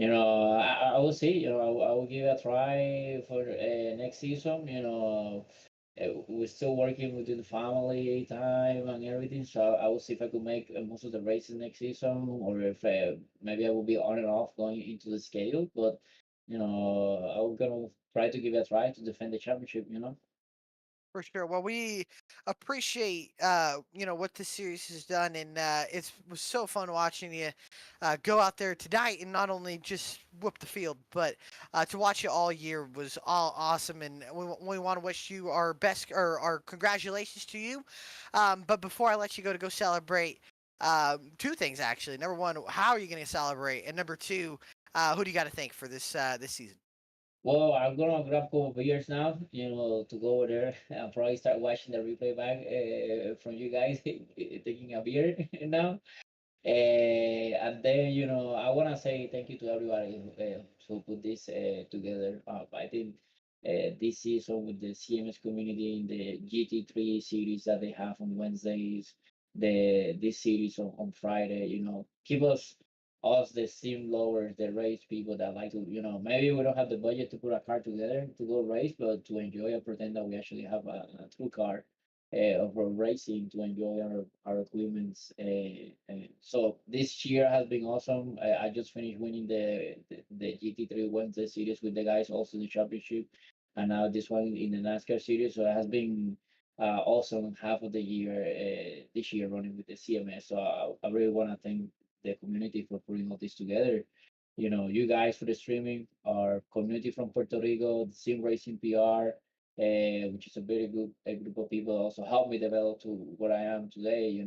Speaker 6: I will see, I will give it a try for next season. We're still working with the family time and everything, so I will see if I could make most of the races next season, or if maybe I will be on and off going into the schedule. But I'm gonna try to give it a try to defend the championship.
Speaker 1: For sure. Well, we appreciate what this series has done, and it was so fun watching you go out there tonight and not only just whoop the field, but to watch you all year was all awesome. And we want to wish you our best, or our congratulations to you. But before I let you go celebrate, two things actually. Number one, how are you going to celebrate? And number two, who do you got to thank for this season?
Speaker 6: Well, I'm gonna grab a couple of beers now, to go over there and probably start watching the replay back from you guys taking a beer now. And then, I want to say thank you to everybody who put this together. I think this season with the CMS community in the GT3 series that they have on Wednesdays, this series on Friday, keep us the sim blowers, the race people that like to, maybe we don't have the budget to put a car together to go race, but to enjoy and pretend that we actually have a true car. of road racing to enjoy our equipments. So this year has been awesome. I just finished winning the GT3 Wednesday series with the guys, also the championship, and now this one in the NASCAR series. So it has been awesome half of the year this year running with the CMS. So I really want to thank the community for putting all this together. You know, you guys for the streaming, our community from Puerto Rico, the Sim Racing PR, which is a very good a group of people, also helped me develop to what I am today.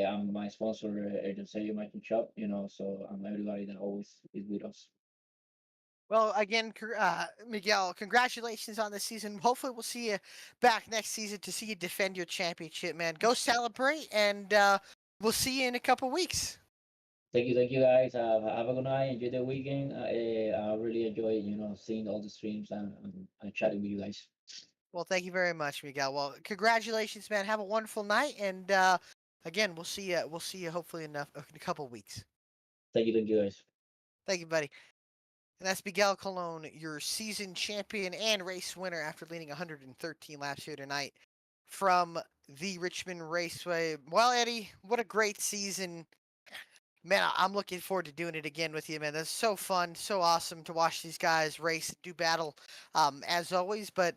Speaker 6: I'm my sponsor, Agent Sergio Machine Shop. So I'm everybody that always is with us.
Speaker 1: Well, again, Miguel, congratulations on this season. Hopefully, we'll see you back next season to see you defend your championship, man. Go celebrate, and we'll see you in a couple weeks.
Speaker 6: Thank you guys. Have a good night. Enjoy the weekend. I really enjoy, seeing all the streams and chatting with you guys.
Speaker 1: Well, thank you very much, Miguel. Well, congratulations, man. Have a wonderful night, and again, we'll see you. We'll see you hopefully in a couple weeks.
Speaker 6: Thank you guys.
Speaker 1: Thank you, buddy. And that's Miguel Colon, your season champion and race winner after leading 113 laps here tonight from the Richmond Raceway. Well, Eddie, what a great season. Man, I'm looking forward to doing it again with you, man. That's so fun, so awesome to watch these guys race, do battle, as always. But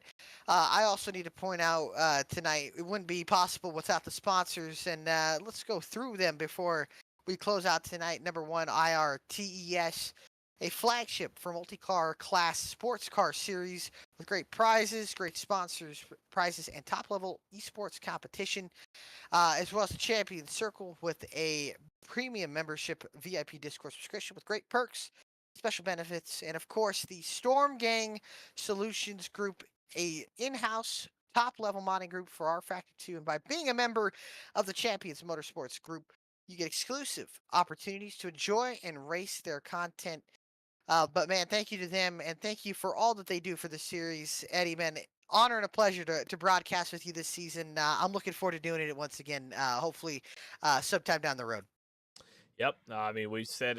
Speaker 1: I also need to point out tonight, it wouldn't be possible without the sponsors. And let's go through them before we close out tonight. Number one, IRTES, a flagship for multi-car class sports car series with great prizes, great sponsors, prizes, and top-level esports competition, as well as the Champion Circle with a premium membership VIP Discord subscription with great perks, special benefits, and of course the Storm Gang Solutions Group, a in-house top-level modding group for our Factor 2. And by being a member of the Champions Motorsports group, you get exclusive opportunities to enjoy and race their content. But man, thank you to them, and thank you for all that they do for the series. Eddie, man, honor and a pleasure to broadcast with you this season. I'm looking forward to doing it once again, hopefully sometime down the road.
Speaker 2: Yep. I mean, we said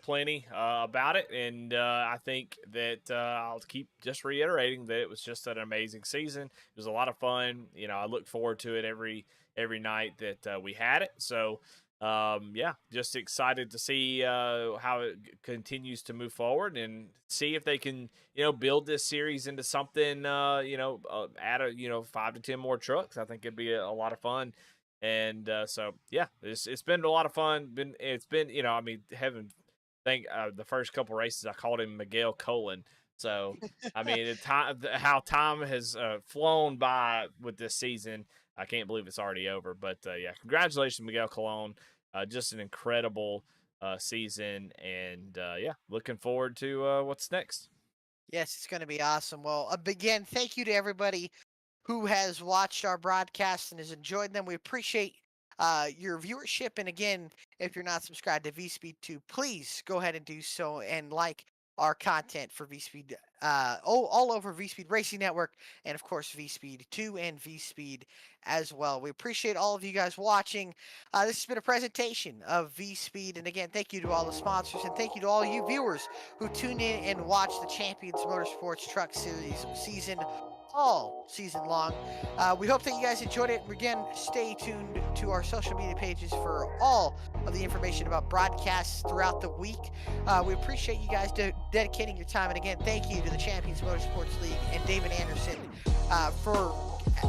Speaker 2: plenty about it, and I think that I'll keep just reiterating that it was just an amazing season. It was a lot of fun. I look forward to it every night that we had it. So, yeah, just excited to see how it continues to move forward and see if they can, build this series into something, add 5 to 10 more trucks. I think it'd be a lot of fun. And so, yeah, it's been a lot of fun. It's been, heaven thank the first couple races I called him Miguel Colon. So, I mean, how time has flown by with this season. I can't believe it's already over. But, yeah, congratulations, Miguel Colon. Just an incredible season. And, yeah, looking forward to what's next.
Speaker 1: Yes, it's going to be awesome. Well, again, thank you to everybody who has watched our broadcasts and has enjoyed them. We appreciate your viewership. And again, if you're not subscribed to VSpeed 2, please go ahead and do so and like our content for VSpeed all over VSpeed Racing Network, and of course VSpeed 2 and VSpeed as well. We appreciate all of you guys watching. This has been a presentation of VSpeed, and again, thank you to all the sponsors, and thank you to all you viewers who tune in and watch the Champions Motorsports Truck Series season all season long. We hope that you guys enjoyed it. Again, stay tuned to our social media pages for all of the information about broadcasts throughout the week. We appreciate you guys dedicating your time. And again, thank you to the Champions Motorsports League and David Anderson for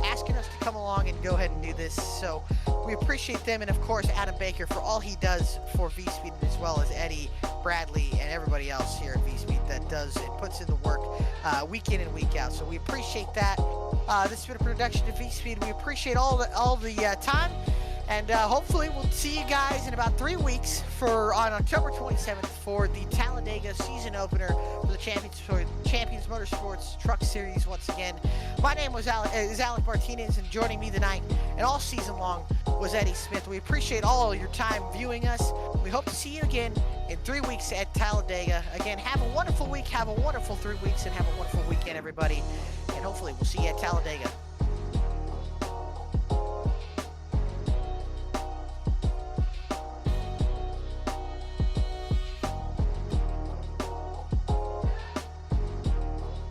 Speaker 1: asking us to come along and go ahead and do this. So we appreciate them, and of course Adam Baker for all he does for VSpeed, as well as Eddie, Bradley, and everybody else here at VSpeed that does and puts in the work week in and week out. So we appreciate that. This has been a production of VSpeed. We appreciate all the time, and hopefully we'll see you guys in about 3 weeks on October 27th for the Talladega season opener for the Champions Motorsports Truck Series once again. My name is Alec Martinez, and joining me tonight and all season long was Eddie Smith. We appreciate all your time viewing us. We hope to see you again in 3 weeks at Talladega. Again, have a wonderful week, have a wonderful 3 weeks, and have a wonderful weekend, everybody. And hopefully we'll see you at Talladega.